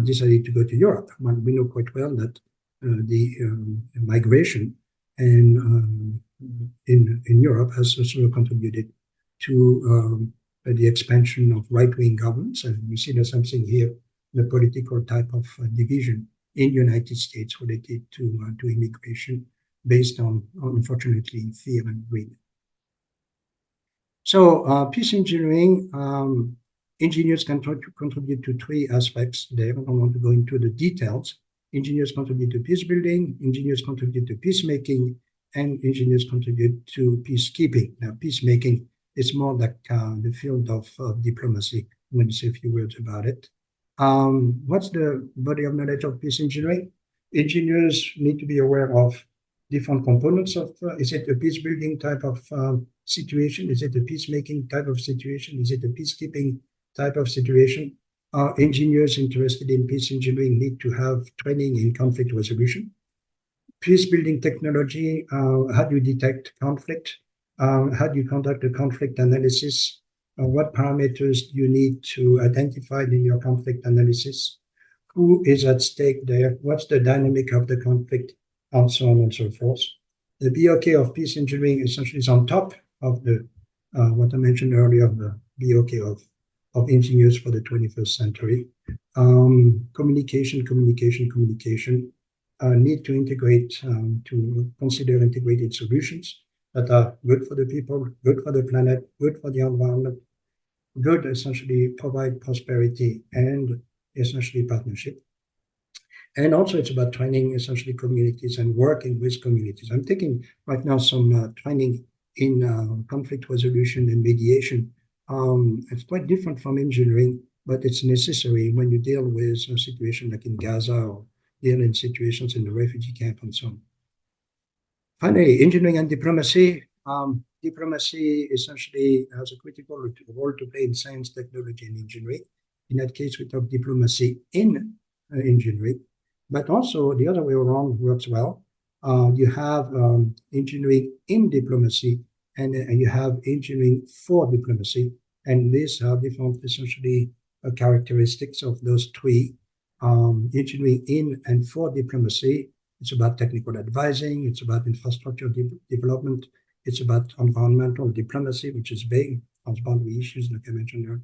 decided to go to Europe. We know quite well that the migration and in Europe has also contributed to the expansion of right-wing governments. And we see the same thing here, the political type of division in the United States related to immigration based on, unfortunately, fear and greed. So peace engineering, engineers can contribute to three aspects there. I don't want to go into the details. Engineers contribute to peace building, engineers contribute to peacemaking, and engineers contribute to peacekeeping. Now, peacemaking is more like the field of diplomacy. I'm going to say a few words about it. What's the body of knowledge of peace engineering? Engineers need to be aware of different components of, is it a peace building type of situation? Is it a peacemaking type of situation? Is it a peacekeeping type of situation? Engineers interested in peace engineering need to have training in conflict resolution. Peace building technology, how do you detect conflict? How do you conduct a conflict analysis? What parameters do you need to identify in your conflict analysis? Who is at stake there? What's the dynamic of the conflict? And so on and so forth. The BOK of peace engineering essentially is on top of the what I mentioned earlier, the BOK of engineers for the 21st century. Communication need to integrate, to consider integrated solutions that are good for the people, good for the planet, good for the environment, good essentially provide prosperity and essentially partnership. And also it's about training essentially communities and working with communities. I'm taking right now some training in conflict resolution and mediation. It's quite different from engineering, but it's necessary when you deal with a situation like in Gaza or deal in situations in the refugee camp and so on. Finally, engineering and diplomacy. Diplomacy essentially has a critical role to play in science, technology, and engineering. In that case, we talk diplomacy in engineering. But also the other way around works well. You have engineering in diplomacy and you have engineering for diplomacy. And these are different essentially characteristics of those three. Engineering in and for diplomacy, it's about technical advising, it's about infrastructure development, it's about environmental diplomacy, which is big, transboundary issues like I mentioned earlier.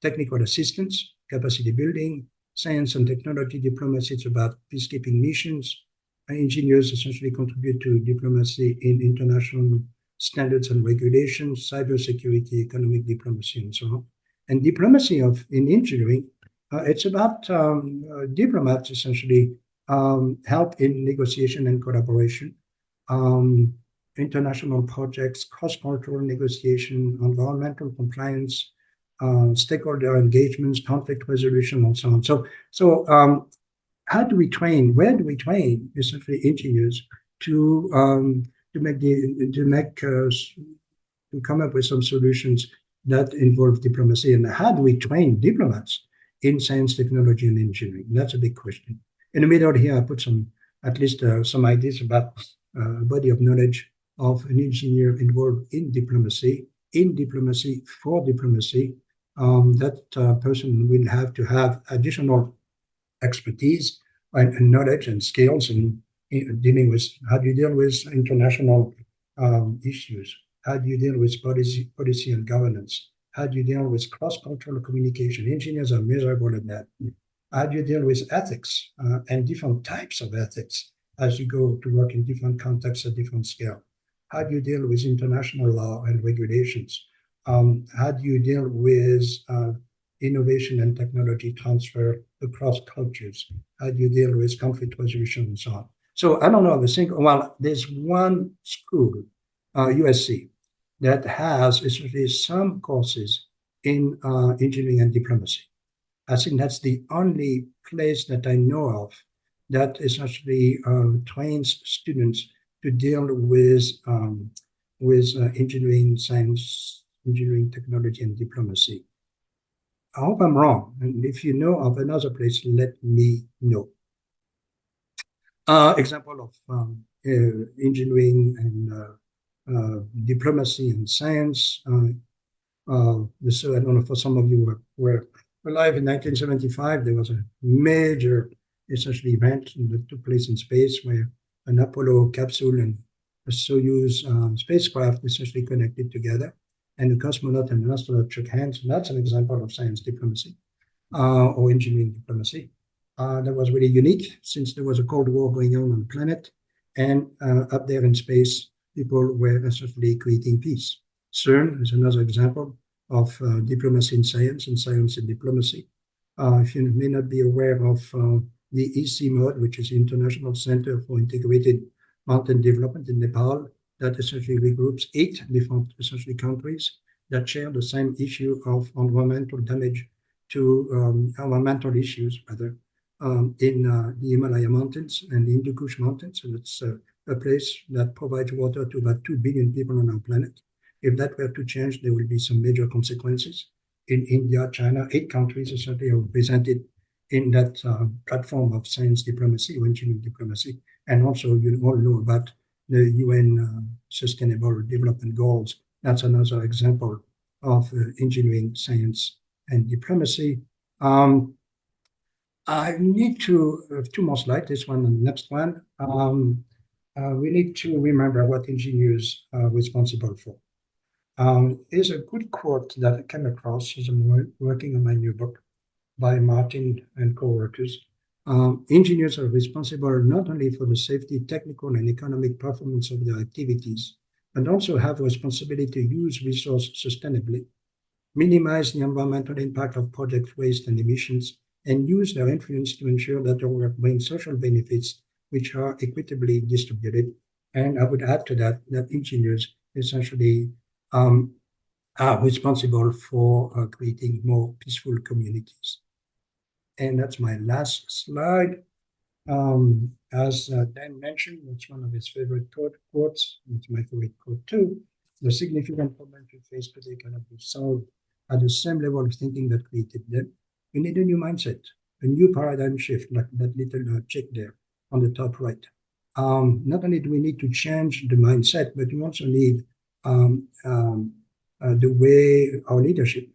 Technical assistance, capacity building, science and technology diplomacy, it's about peacekeeping missions. Engineers essentially contribute to diplomacy in international standards and regulations, cybersecurity, economic diplomacy, and so on. And diplomacy in engineering, it's about diplomats essentially help in negotiation and collaboration, international projects, cross-cultural negotiation, environmental compliance, stakeholder engagements, conflict resolution, and so on. So how do we train? Where do we train essentially engineers to come up with some solutions that involve diplomacy? And how do we train diplomats in science, technology, and engineering? That's a big question. In the middle here, I put some ideas about a body of knowledge of an engineer involved in diplomacy for diplomacy. That person will have to have additional expertise and knowledge and skills in dealing with how do you deal with international issues? How do you deal with policy and governance? How do you deal with cross-cultural communication? Engineers are miserable at that. How do you deal with ethics and different types of ethics as you go to work in different contexts at different scale? How do you deal with international law and regulations? How do you deal with innovation and technology transfer across cultures? How do you deal with conflict resolution and so on? So I don't know the single, well, there's one school, USC, that has essentially some courses in engineering and diplomacy. I think that's the only place that I know of that essentially trains students to deal with engineering, science, engineering, technology, and diplomacy. I hope I'm wrong, and if you know of another place, let me know. Example of engineering and diplomacy and science. So I don't know, for some of you were alive in 1975, there was a major, essentially, event that took place in space where an Apollo capsule and a Soyuz spacecraft essentially connected together, and the cosmonaut and the astronaut shook hands. And that's an example of science diplomacy or engineering diplomacy. That was really unique since there was a Cold War going on the planet, and up there in space, people were essentially creating peace. CERN is another example of diplomacy in science and science in diplomacy. If you may not be aware of the EC-MOD, which is the International Center for Integrated Mountain Development in Nepal, that essentially regroups 8 different essentially countries that share the same issue of environmental damage to environmental issues, rather, in the Himalaya Mountains and the Hindu Kush Mountains. And it's a place that provides water to about 2 billion people on our planet. If that were to change, there will be some major consequences. In India, China, 8 countries essentially are represented in that platform of science diplomacy or engineering diplomacy. And also, you all know about the UN Sustainable Development Goals. That's another example of engineering, science, and diplomacy. I need to have 2 more slides, this one and the next one. We need to remember what engineers are responsible for. Here's a good quote that I came across as I'm working on my new book by Martin and co-workers. Engineers are responsible not only for the safety, technical, and economic performance of their activities, but also have a responsibility to use resources sustainably, minimize the environmental impact of project waste and emissions, and use their influence to ensure that their work brings social benefits which are equitably distributed. And I would add to that that engineers essentially are responsible for creating more peaceful communities. And that's my last slide. As Dan mentioned, it's one of his favorite quotes. It's my favorite quote too. The significant problems we face today cannot be solved at the same level of thinking that created them. We need a new mindset, a new paradigm shift, like that little check there on the top right. Not only do we need to change the mindset, but we also need the way our leadership.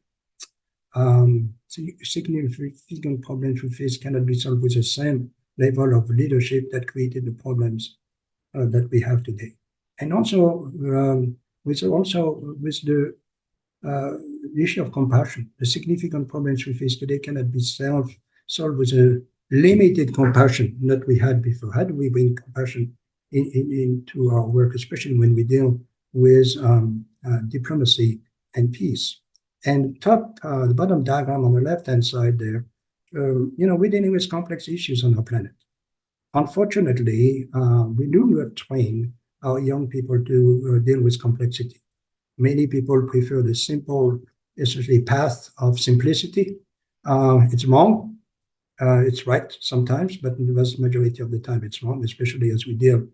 Significant problems we face cannot be solved with the same level of leadership that created the problems that we have today. And also with the issue of compassion, the significant problems we face today cannot be solved with a limited compassion that we had before. How do we bring compassion into our work, especially when we deal with diplomacy and peace? And the bottom diagram on the left-hand side there, we're dealing with complex issues on our planet. Unfortunately, we do not train our young people to deal with complexity. Many people prefer the simple, essentially, path of simplicity. It's wrong. It's right sometimes, but the vast majority of the time it's wrong, especially as we deal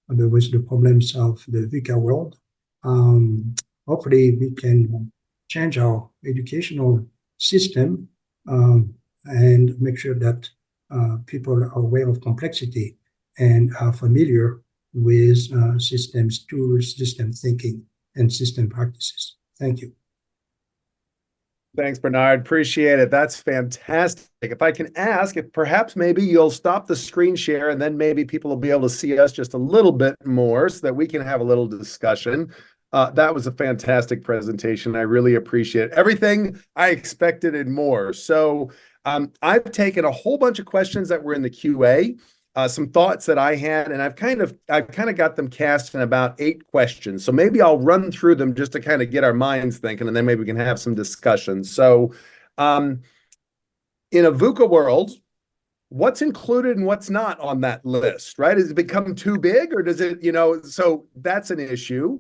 with the problems of the VUCA world. Hopefully, we can change our educational system and make sure that people are aware of complexity and are familiar with systems, tools, system thinking, and system practices. Thank you. Thanks, Bernard. Appreciate it. That's fantastic. If I can ask, if perhaps maybe you'll stop the screen share and then maybe people will be able to see us just a little bit more so that we can have a little discussion. That was a fantastic presentation. I really appreciate it. Everything I expected and more. So I've taken a whole bunch of questions that were in the QA, some thoughts that I had, and I've kind of got them cast in about 8 questions. So maybe I'll run through them just to kind of get our minds thinking, and then maybe we can have some discussion. So, in a VUCA world, what's included and what's not on that list, right? Has it become too big, or does it, so that's an issue.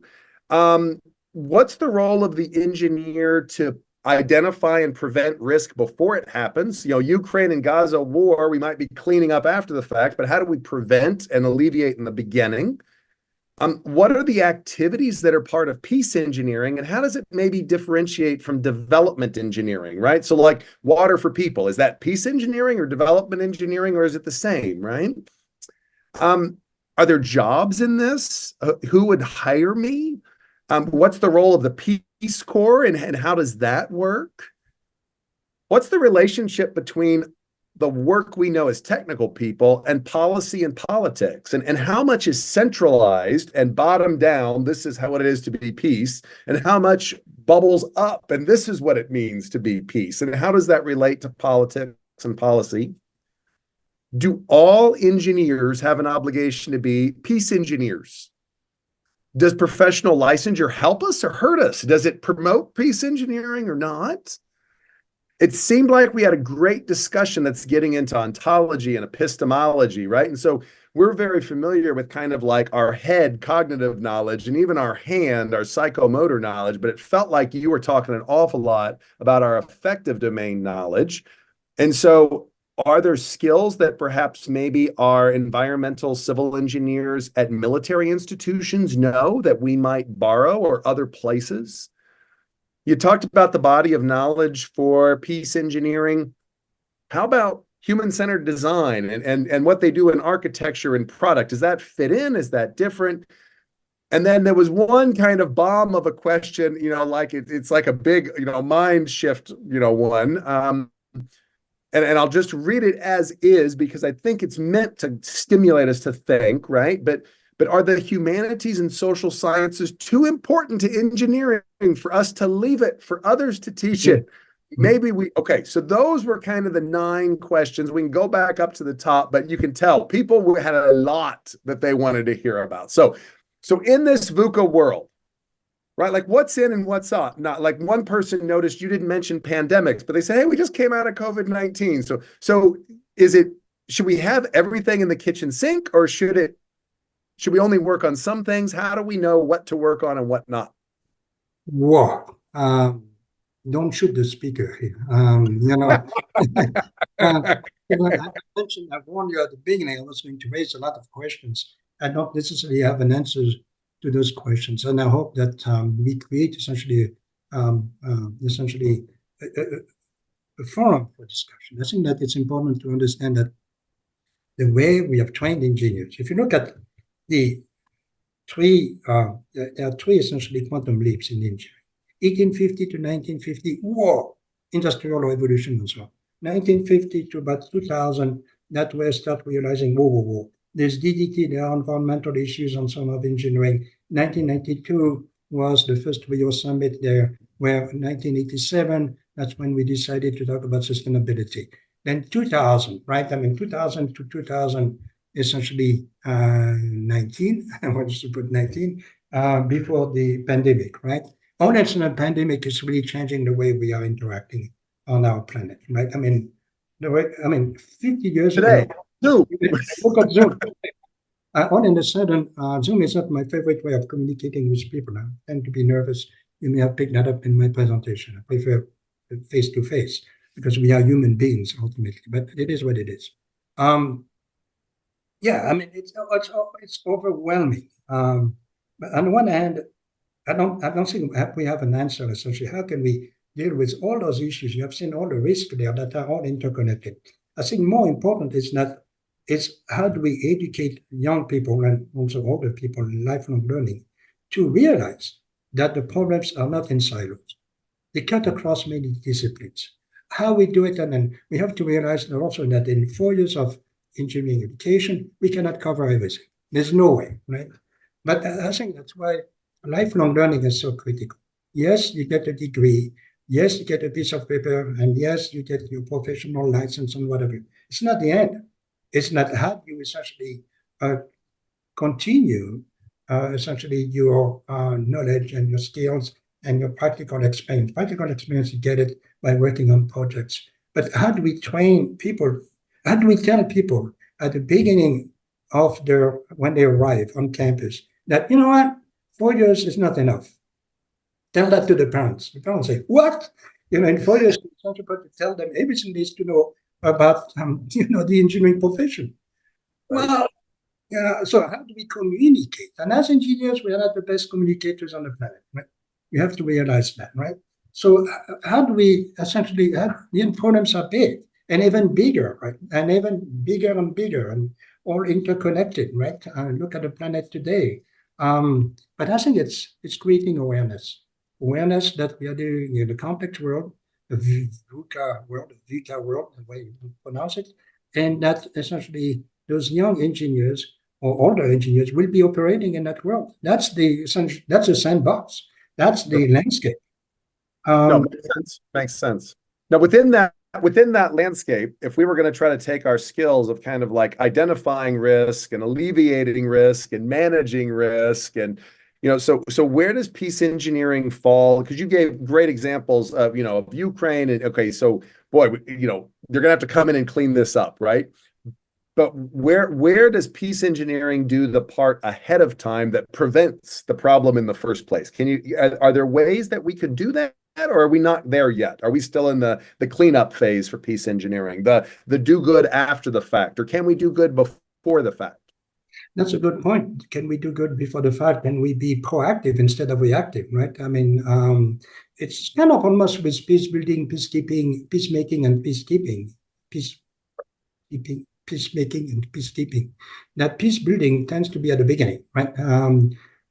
What's the role of the engineer to identify and prevent risk before it happens? Ukraine and Gaza war, we might be cleaning up after the fact, but how do we prevent and alleviate in the beginning? What are the activities that are part of peace engineering, and how does it maybe differentiate from development engineering, right? So like water for people, is that peace engineering or development engineering, or is it the same, right? Are there jobs in this? Who would hire me? What's the role of the Peace Corps, and how does that work? What's the relationship between the work we know as technical people and policy and politics, and how much is centralized and bottom down, this is what it is to be peace, and how much bubbles up, and this is what it means to be peace, and how does that relate to politics and policy? Do all engineers have an obligation to be peace engineers? Does professional licensure help us or hurt us? Does it promote peace engineering or not? It seemed like we had a great discussion that's getting into ontology and epistemology, right? And so we're very familiar with kind of like our head cognitive knowledge and even our hand, our psychomotor knowledge, but it felt like you were talking an awful lot about our affective domain knowledge. And so are there skills that perhaps maybe our environmental civil engineers at military institutions know that we might borrow, or other places? You talked about the body of knowledge for peace engineering. How about human-centered design and what they do in architecture and product? Does that fit in? Is that different? And then there was one kind of bomb of a question, like it's like a big, mind shift, one. And I'll just read it as is because I think it's meant to stimulate us to think, right? But are the humanities and social sciences too important to engineering for us to leave it for others to teach it? Maybe okay, so those were kind of the 9 questions. We can go back up to the top, but you can tell people had a lot that they wanted to hear about. So in this VUCA world, right? Like what's in and what's out? Not like one person noticed you didn't mention pandemics, but they say, hey, we just came out of COVID-19. So should we have everything in the kitchen sink, or should we only work on some things? How do we know what to work on and what not? Whoa. Don't shoot the speaker here. I mentioned, I warned you at the beginning, I was going to raise a lot of questions. I don't necessarily have an answer to those questions, and I hope that we create essentially a forum for discussion. I think that it's important to understand that the way we have trained engineers, if you look at there are 3 essentially quantum leaps in engineering. 1850 to 1950, whoa, industrial revolution and so on. 1950 to about 2000, that we start realizing, whoa. There's DDT, there are environmental issues on some of engineering. 1992 was the first Rio summit there, where 1987, that's when we decided to talk about sustainability. Then 2000, right? 2000 to 2000, essentially 19, I want to put 19, before the pandemic, right? Honestly, the pandemic is really changing the way we are interacting on our planet, right? 50 years Today, ago, look at Zoom. All of a sudden, Zoom is not my favorite way of communicating with people. I tend to be nervous. You may have picked that up in my presentation. I prefer face-to-face because we are human beings ultimately, but it is what it is. It's overwhelming. But on the one hand, I don't think we have an answer essentially. How can we deal with all those issues? You have seen all the risks there that are all interconnected. I think more important is how do we educate young people and also older people in lifelong learning to realize that the problems are not in silos. They cut across many disciplines. How we do it, and then we have to realize also that in 4 years of engineering education, we cannot cover everything. There's no way, right? But I think that's why lifelong learning is so critical. Yes, you get a degree, Yes, you get a piece of paper, and yes, you get your professional license and whatever. It's not the end. It's not how you essentially continue essentially your knowledge and your skills and your practical experience. Practical experience, you get it by working on projects. But how do we train people? How do we tell people at the beginning of when they arrive on campus that, you know what, 4 years is not enough? Tell that to the parents. The parents say, what? In 4 years, you're not supposed to tell them everything needs to know about, the engineering profession. Right. Well, yeah, so how do we communicate? And as engineers, we are not the best communicators on the planet, right? You have to realize that, right? So how do we essentially, the problems are big and even bigger, right? And even bigger and all interconnected, right? Look at the planet today. But I think it's creating awareness that we are living in a complex world, a VUCA world, the way you pronounce it, and that essentially those young engineers or older engineers will be operating in that world. That's the sandbox. That's the landscape. No, makes sense. Makes sense. Now, within that landscape, if we were going to try to take our skills of kind of like identifying risk and alleviating risk and managing risk and so where does peace engineering fall? Because you gave great examples of Ukraine and okay, so boy, they're gonna have to come in and clean this up, right? But where does peace engineering do the part ahead of time that prevents the problem in the first place? Are there ways that we could do that, or are we not there yet? Are we still in the cleanup phase for peace engineering, the do good after the fact, or can we do good before the fact? That's a good point. Can we do good before the fact? Can we be proactive instead of reactive, right? I mean, it's kind of almost with peace building, peacekeeping, peacemaking, and peacekeeping. Peacemaking and peacekeeping. That peace building tends to be at the beginning, right?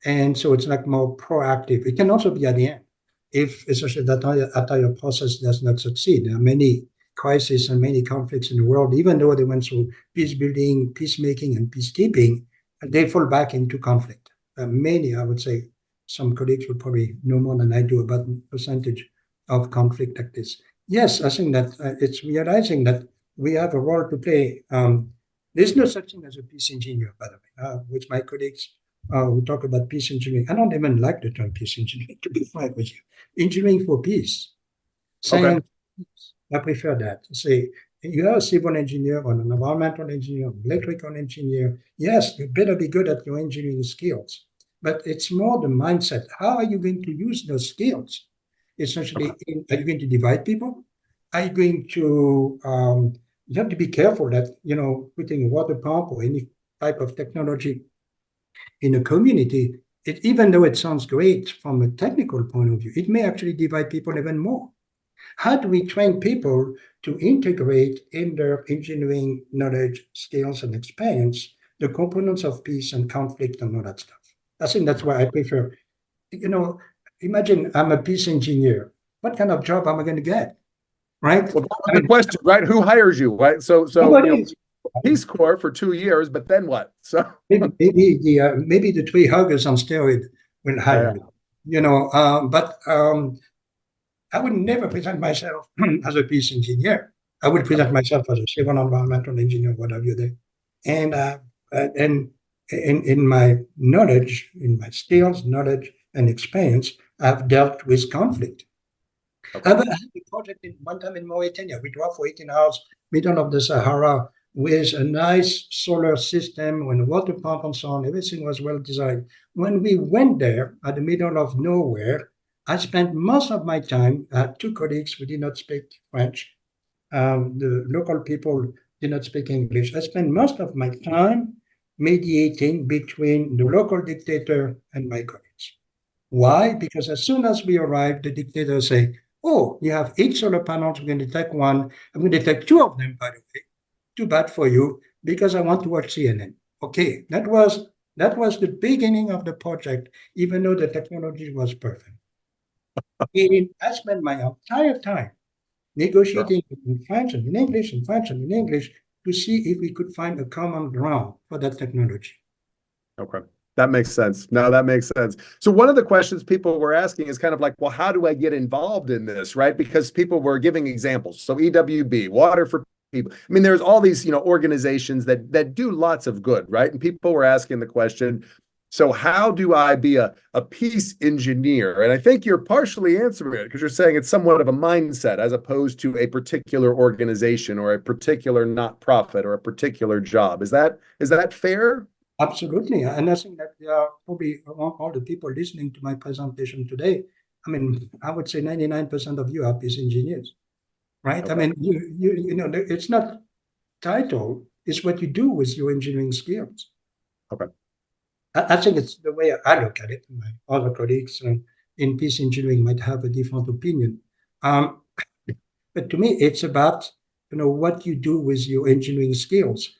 And so it's like more proactive. It can also be at the end if especially that entire process does not succeed. There are many crises and many conflicts in the world, even though they went through peace building, peacemaking, and peacekeeping, they fall back into conflict. Many, I would say, some colleagues would probably know more than I do about the percentage of conflict like this. Yes, I think that it's realizing that we have a role to play. There's no such thing as a peace engineer, by the way, with my colleagues who talk about peace engineering. I don't even like the term peace engineering, to be frank with you. Engineering for peace. Science, I prefer that. Say, you are a civil engineer or an environmental engineer, electrical engineer. Yes, you better be good at your engineering skills. But it's more the mindset. How are you going to use those skills? Essentially, are you going to divide people? Are you going to, you have to be careful that, putting a water pump or any type of technology in a community, even though it sounds great from a technical point of view, it may actually divide people even more. How do we train people to integrate in their engineering knowledge, skills, and experience the components of peace and conflict and all that stuff? I think that's why I prefer, imagine I'm a peace engineer. What kind of job am I going to get? Right? Well, that's the question, right? Who hires you, right? So Peace Corps for 2 years, but then what? So maybe the three huggers on steroid will hire me. But I would never present myself as a peace engineer. I would present myself as a civil environmental engineer, whatever you do. And in my knowledge, in my skills, knowledge, and experience, I've dealt with conflict. Okay. I had a project one time in Mauritania. We drove for 18 hours, middle of the Sahara, with a nice solar system and a water pump and so on. Everything was well designed. When we went there, at the middle of nowhere, I spent most of my time, two colleagues who did not speak French. The local people did not speak English. I spent most of my time mediating between the local dictator and my colleagues. Why? Because as soon as we arrived, the dictator say, "Oh, you have 8 solar panels. I'm going to take one. I'm going to take 2 of them, by the way. Too bad for you, because I want to watch CNN." Okay, that was the beginning of the project, even though the technology was perfect. I spent my entire time negotiating in French and in English, in French and in English, to see if we could find a common ground for that technology. Okay. That makes sense. No, that makes sense. So one of the questions people were asking is kind of like, well, how do I get involved in this, right? Because people were giving examples. So EWB, Water for People. I mean, there's all these, organizations that do lots of good, right? And people were asking the question, so how do I be a peace engineer? And I think you're partially answering it because you're saying it's somewhat of a mindset as opposed to a particular organization or a particular not-profit or a particular job. Is that fair? Absolutely. And I think that there are probably among all the people listening to my presentation today, I mean, I would say 99% of you are peace engineers, right? I Okay. mean, it's not title, it's what you do with your engineering skills. Okay. I think it's the way I look at it. My other colleagues in peace engineering might have a different opinion. But to me, it's about what you do with your engineering skills.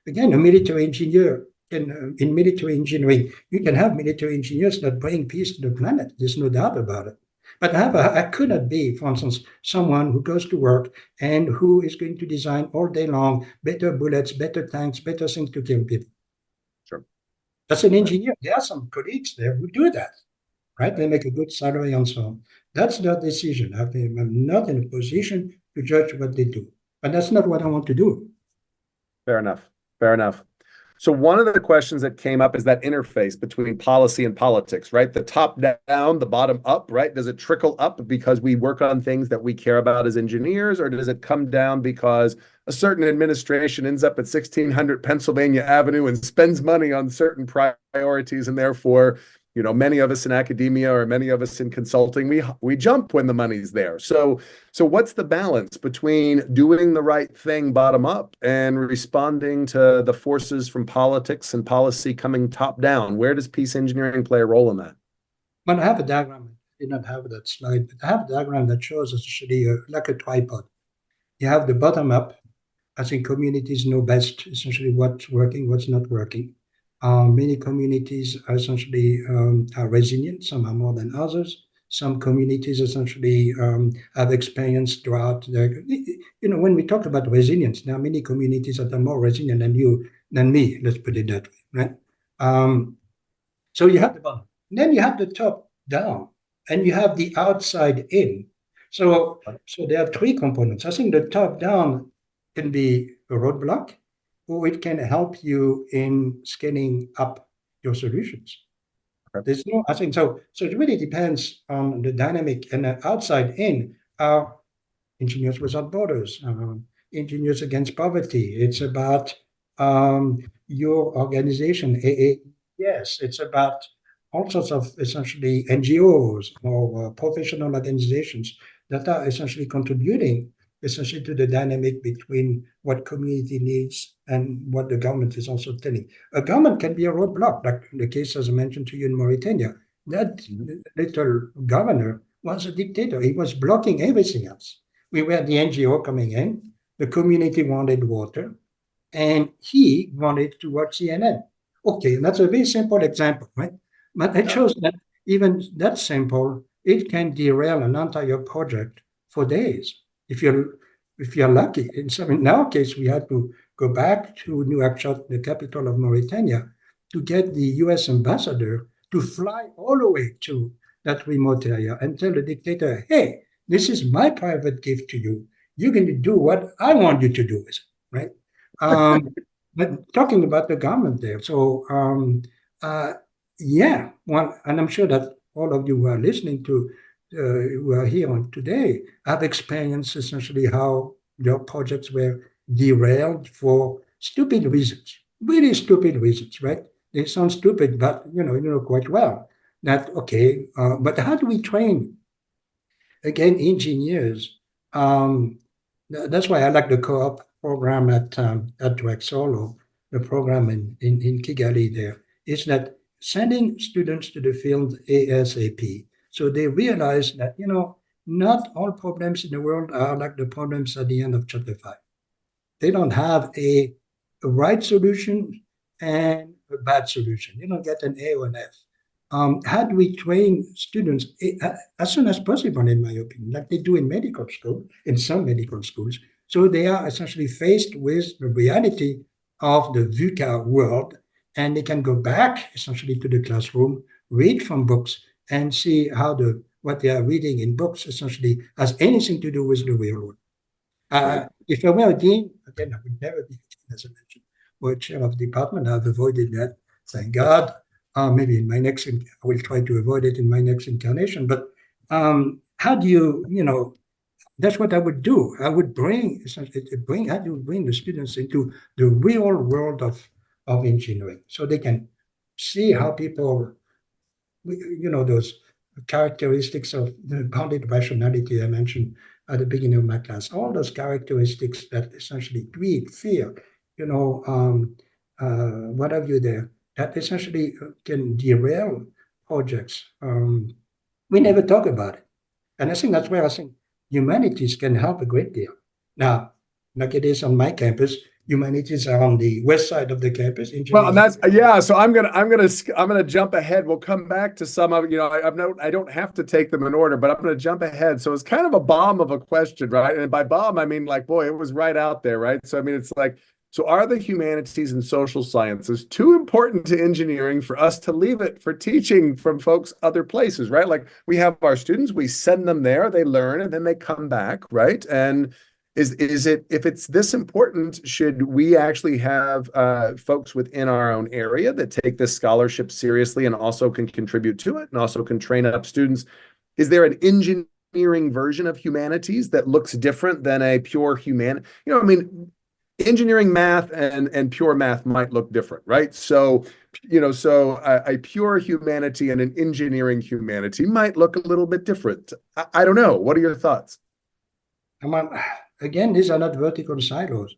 Again, a military engineer in military engineering, you can have military engineers that bring peace to the planet. There's no doubt about it. But I could not be, for instance, someone who goes to work and who is going to design all day long better bullets, better tanks, better things to kill people. Sure. As an engineer, there are some colleagues there who do that, right? They make a good salary and so on. That's their decision. I'm not in a position to judge what they do, but that's not what I want to do. Fair enough. Fair enough. So one of the questions that came up is that interface between policy and politics, right? The top down, the bottom up, right? Does it trickle up because we work on things that we care about as engineers, or does it come down because a certain administration ends up at 1600 Pennsylvania Avenue and spends money on certain priorities, and therefore, many of us in academia or many of us in consulting, we jump when the money's there. So what's the balance between doing the right thing bottom up and responding to the forces from politics and policy coming top down? Where does peace engineering play a role in that? When I have a diagram, I did not have that slide, but I have a diagram that shows essentially like a tripod. You have the bottom up. I think communities know best essentially what's working, what's not working. Many communities are essentially are resilient. Some are more than others. Some communities essentially have experienced throughout their, when we talk about resilience, there are many communities that are more resilient than me, let's put it that way, right? So you have the bottom. Then you have the top down, and you have the outside in. So there are three components. I think the top down can be a roadblock, or it can help you in scaling up your solutions. There's no, I think so. So it really depends on the dynamic, and the outside in are Engineers Without Borders, Engineers Against Poverty. It's about your organization, AAES. It's about all sorts of essentially NGOs or professional organizations that are essentially contributing essentially to the dynamic between what community needs and what the government is also telling. A government can be a roadblock, like the case as I mentioned to you in Mauritania. That little governor was a dictator. He was blocking everything else. We were the NGO coming in, the community wanted water, and he wanted to watch CNN. Okay, that's a very simple example, right? But it shows that even that simple, it can derail an entire project for days. If you're lucky. In our case, we had to go back to Nouakchott, the capital of Mauritania, to get the US ambassador to fly all the way to that remote area and tell the dictator, hey, this is my private gift to you. You're going to do what I want you to do with it, right? But talking about the government there, so yeah, and I'm sure that all of you who are listening to who are here on today have experienced essentially how their projects were derailed for stupid reasons, really stupid reasons, right? They sound stupid, but you know quite well that okay. But how do we train again engineers? That's why I like the co-op program at Drexel, the program in Kigali. There is that sending students to the field ASAP. So they realize that, not all problems in the world are like the problems at the end of chapter 5. They don't have a right solution and a bad solution. You don't get an A or an F. How do we train students as soon as possible, in my opinion, like they do in medical school, in some medical schools? So they are essentially faced with the reality of the VUCA world, and they can go back essentially to the classroom, read from books, and see how what they are reading in books essentially has anything to do with the real world. If I were a dean, again, I would never be a dean, as I mentioned, or chair of department. I've avoided that, thank God. Maybe in my next, I will try to avoid it in my next incarnation. But how do you, that's what I would do. I would how do you bring the students into the real world of engineering so they can see how people, those characteristics of the bounded rationality I mentioned at the beginning of my class, all those characteristics that essentially greed, fear, what have you there, that essentially can derail projects. We never talk about it. And I think that's where I think humanities can help a great deal. Now, like it is on my campus, humanities are on the west side of the campus. Well, and Engineering. yeah. So I'm gonna jump ahead. We'll come back to some of I don't have to take them in order, but I'm gonna jump ahead. So it's kind of a bomb of a question, right? And by bomb, I mean like, boy, it was right out there, right? So I mean, it's like, so are the humanities and social sciences too important to engineering for us to leave it for teaching from folks other places, right? Like we have our students, we send them there, they learn, and then they come back, right? And is it, if it's this important, should we actually have folks within our own area that take this scholarship seriously and also can contribute to it and also can train up students? Is there an engineering version of humanities that looks different than a pure I mean, engineering math and pure math might look different, right? So, a pure humanity and an engineering humanity might look a little bit different. I don't know. What are your thoughts? Again, these are not vertical silos.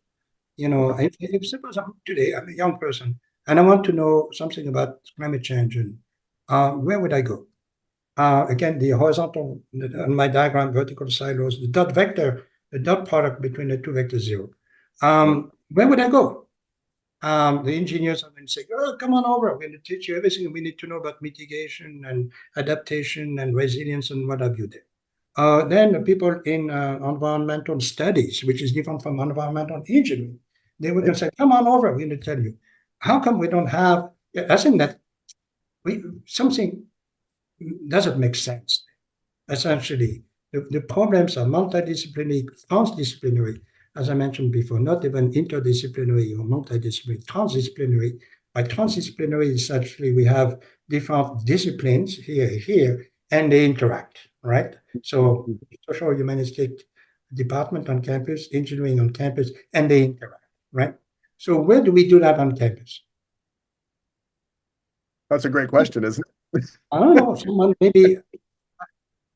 If suppose today I'm a young person and I want to know something about climate change, and where would I go? Again, the horizontal on my diagram, vertical silos, the dot vector, the dot product between the two vectors zero. Where would I go? The engineers are going to say, "Oh, come on over. We're going to teach you everything we need to know about mitigation and adaptation and resilience and what have you there." Then the people in environmental studies, which is different from environmental engineering, they were going to say, "Come on over. We're going to tell you." How come we don't have? I think that something doesn't make sense. Essentially, the problems are multidisciplinary, transdisciplinary, as I mentioned before, not even interdisciplinary or multidisciplinary, transdisciplinary. By transdisciplinary, essentially, we have different disciplines here, and they interact, right? So, social humanistic department on campus, engineering on campus, and they interact, right? So, where do we do that on campus? That's a great question, isn't it? I don't know.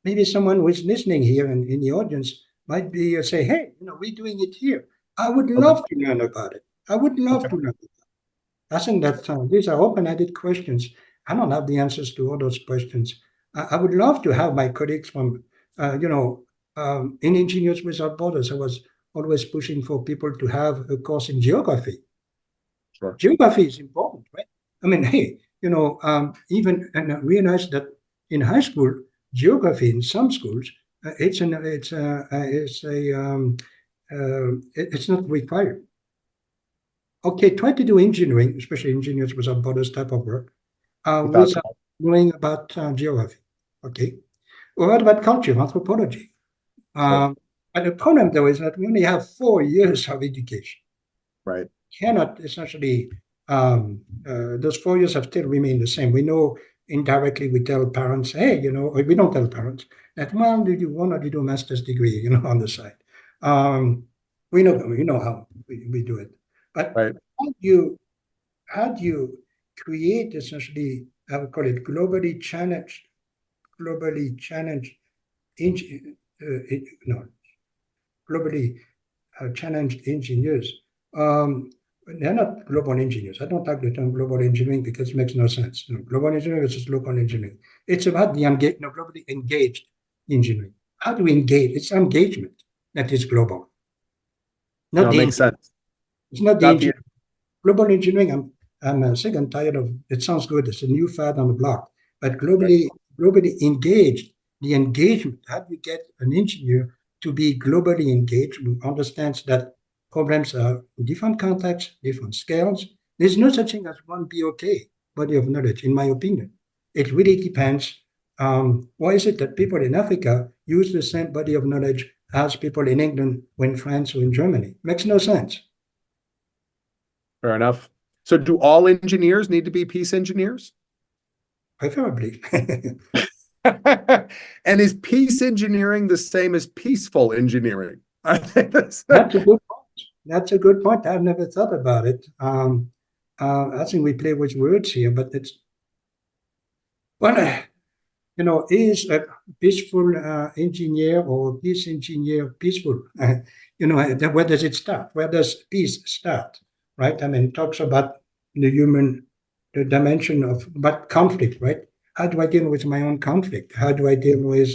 Maybe someone who is listening here in the audience might be say, "Hey, we're doing it here. I would love to learn about it. I would love to learn about it." I think that these are open-ended questions. I don't have the answers to all those questions. I would love to have my colleagues from, in Engineers Without Borders. I was always pushing for people to have a course in geography. Sure. Geography is important, right? I mean, hey, even and I realize that in high school, geography in some schools, it's not required. Okay, try to do engineering, especially Engineers Without Borders type of work, without knowing about geography. Okay, or what about culture, anthropology? Sure. But the problem, though, is that we only have 4 years of education. Right. Cannot essentially, those 4 years have still remained the same. We know indirectly we tell parents, "Hey, or we don't tell parents that, well, do you want to do a master's degree, on the side?" We know how we do it. But Right. how do you create essentially, I would call it globally challenged, globally challenged engineers? They're not global engineers. I don't like the term global engineering because it makes no sense. Global engineering is just local engineering. It's about the globally engaged engineering. How do we engage? It's engagement that is global. Not No, it makes sense. It's not the engineering. Global engineering, I'm sick and tired of. It sounds good. It's a new fad on the block. But globally engaged, the engagement. How do we get an engineer to be globally engaged, who understands that problems are in different contexts, different scales, There's no such thing as one BOK, body of knowledge, in my opinion. It really depends. Why is it that people in Africa use the same body of knowledge as people in England or in France or in Germany? Makes no sense. Fair enough. So do all engineers need to be peace engineers? Preferably. And is peace engineering the same as peaceful engineering? I think That's a good point. That's a good point. I've never thought about it. I think we play with words here, but it's, well, is a peaceful engineer or peace engineer peaceful? Where does it start? Where does peace start? Right? I mean, it talks about the dimension of but conflict, right? How do I deal with my own conflict? How do I deal with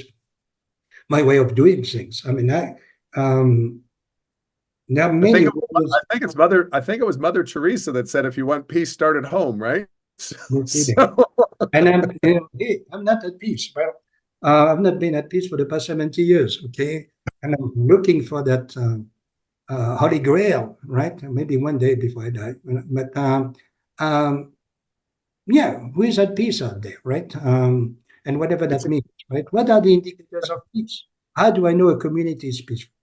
my way of doing things? I mean, there are many ways. I think it was Mother Teresa that said, if you want peace, start at home, right? And I'm not at peace. Well, I've not been at peace for the past 70 years, okay? And I'm looking for that Holy Grail, right? Maybe one day before I die. But yeah, who is at peace out there, right? And whatever that means, right? What are the indicators of peace? How do I know a community is peaceful?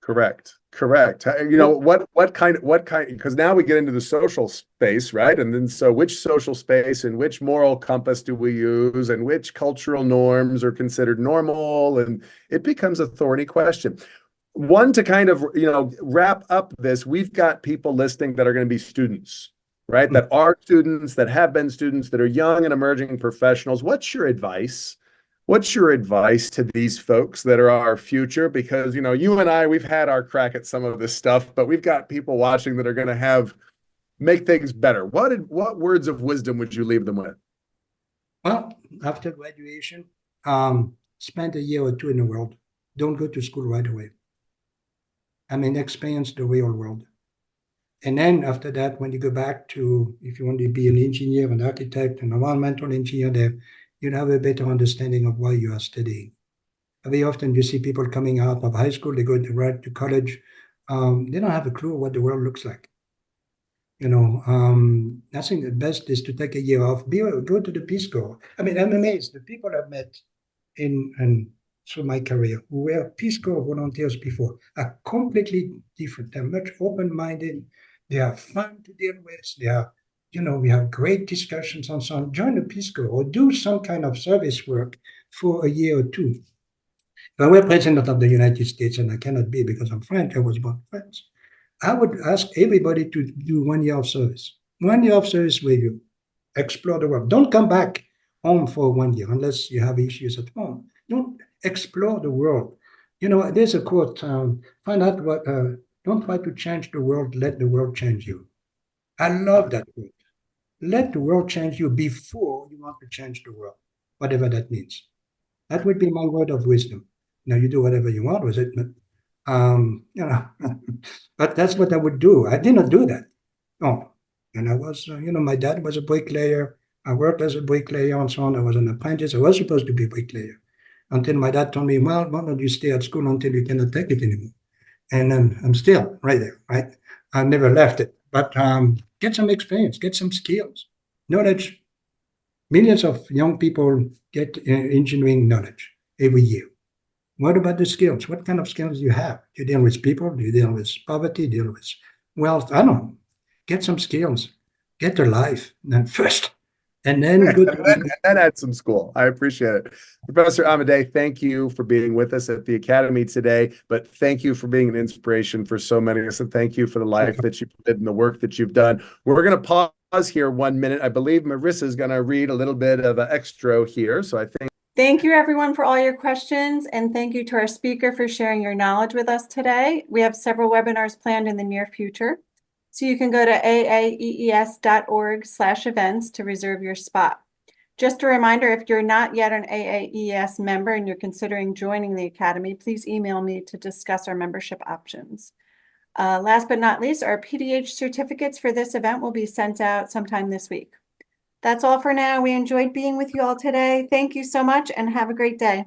Correct. What kind, because now we get into the social space, right? And then so which social space and which moral compass do we use and which cultural norms are considered normal? And it becomes a thorny question. One, to kind of, wrap up this, we've got people listening that are going to be students, right? That are students, that have been students, that are young and emerging professionals. What's your advice? What's your advice to these folks that are our future? Because, you and I, we've had our crack at some of this stuff, but we've got people watching that are going to make things better. What words of wisdom would you leave them with? Well, after graduation, spend a year or two in the world. Don't go to school right away. I mean, experience the real world. And then after that, when you go back to, if you want to be an engineer, an architect, an environmental engineer there, you'll have a better understanding of why you are studying. Very often you see people coming out of high school, they go right to college. They don't have a clue what the world looks like. I think the best is to take a year off, go to the Peace Corps. I mean, I'm amazed. The people I've met through my career who were Peace Corps volunteers before are completely different. They're much open-minded. They are fun to deal with. They are, we have great discussions and so on. Join the Peace Corps or do some kind of service work for a year or two. If I were president of the United States, and I cannot be because I'm French, I was born in France, I would ask everybody to do 1 year of service. 1 year of service where you explore the world. Don't come back home for 1 year unless you have issues at home. Don't explore the world. There's a quote, find out what, don't try to change the world, let the world change you. I love that quote. Let the world change you before you want to change the world, whatever that means. That would be my word of wisdom. Now, you do whatever you want with it, but, but that's what I would do. I did not do that. No. And I was, my dad was a bricklayer. I worked as a bricklayer and so on. I was an apprentice. I was supposed to be a bricklayer until my dad told me, well, why don't you stay at school until you cannot take it anymore? And I'm still right there, right? I never left it. But get some experience, get some skills, knowledge. Millions of young people get engineering knowledge every year. What about the skills? What kind of skills do you have? Do you deal with people? Do you deal with poverty? Do you deal with wealth? I don't know. Get some skills. Get a life first. And then go and then add some school. I appreciate it. Professor Amadei, thank you for being with us at the Academy today, but thank you for being an inspiration for so many of us, and thank you for the life that you did and the work that you've done. We're going to pause here 1 minute. I believe Marissa is going to read a little bit of an extra here, so I think. Thank you, everyone, for all your questions, and thank you to our speaker for sharing your knowledge with us today. We have several webinars planned in the near future, so you can go to aaees.org/events to reserve your spot. Just a reminder, if you're not yet an AAES member and you're considering joining the Academy, please email me to discuss our membership options. Last but not least, our PDH certificates for this event will be sent out sometime this week. That's all for now. We enjoyed being with you all today. Thank you so much and have a great day.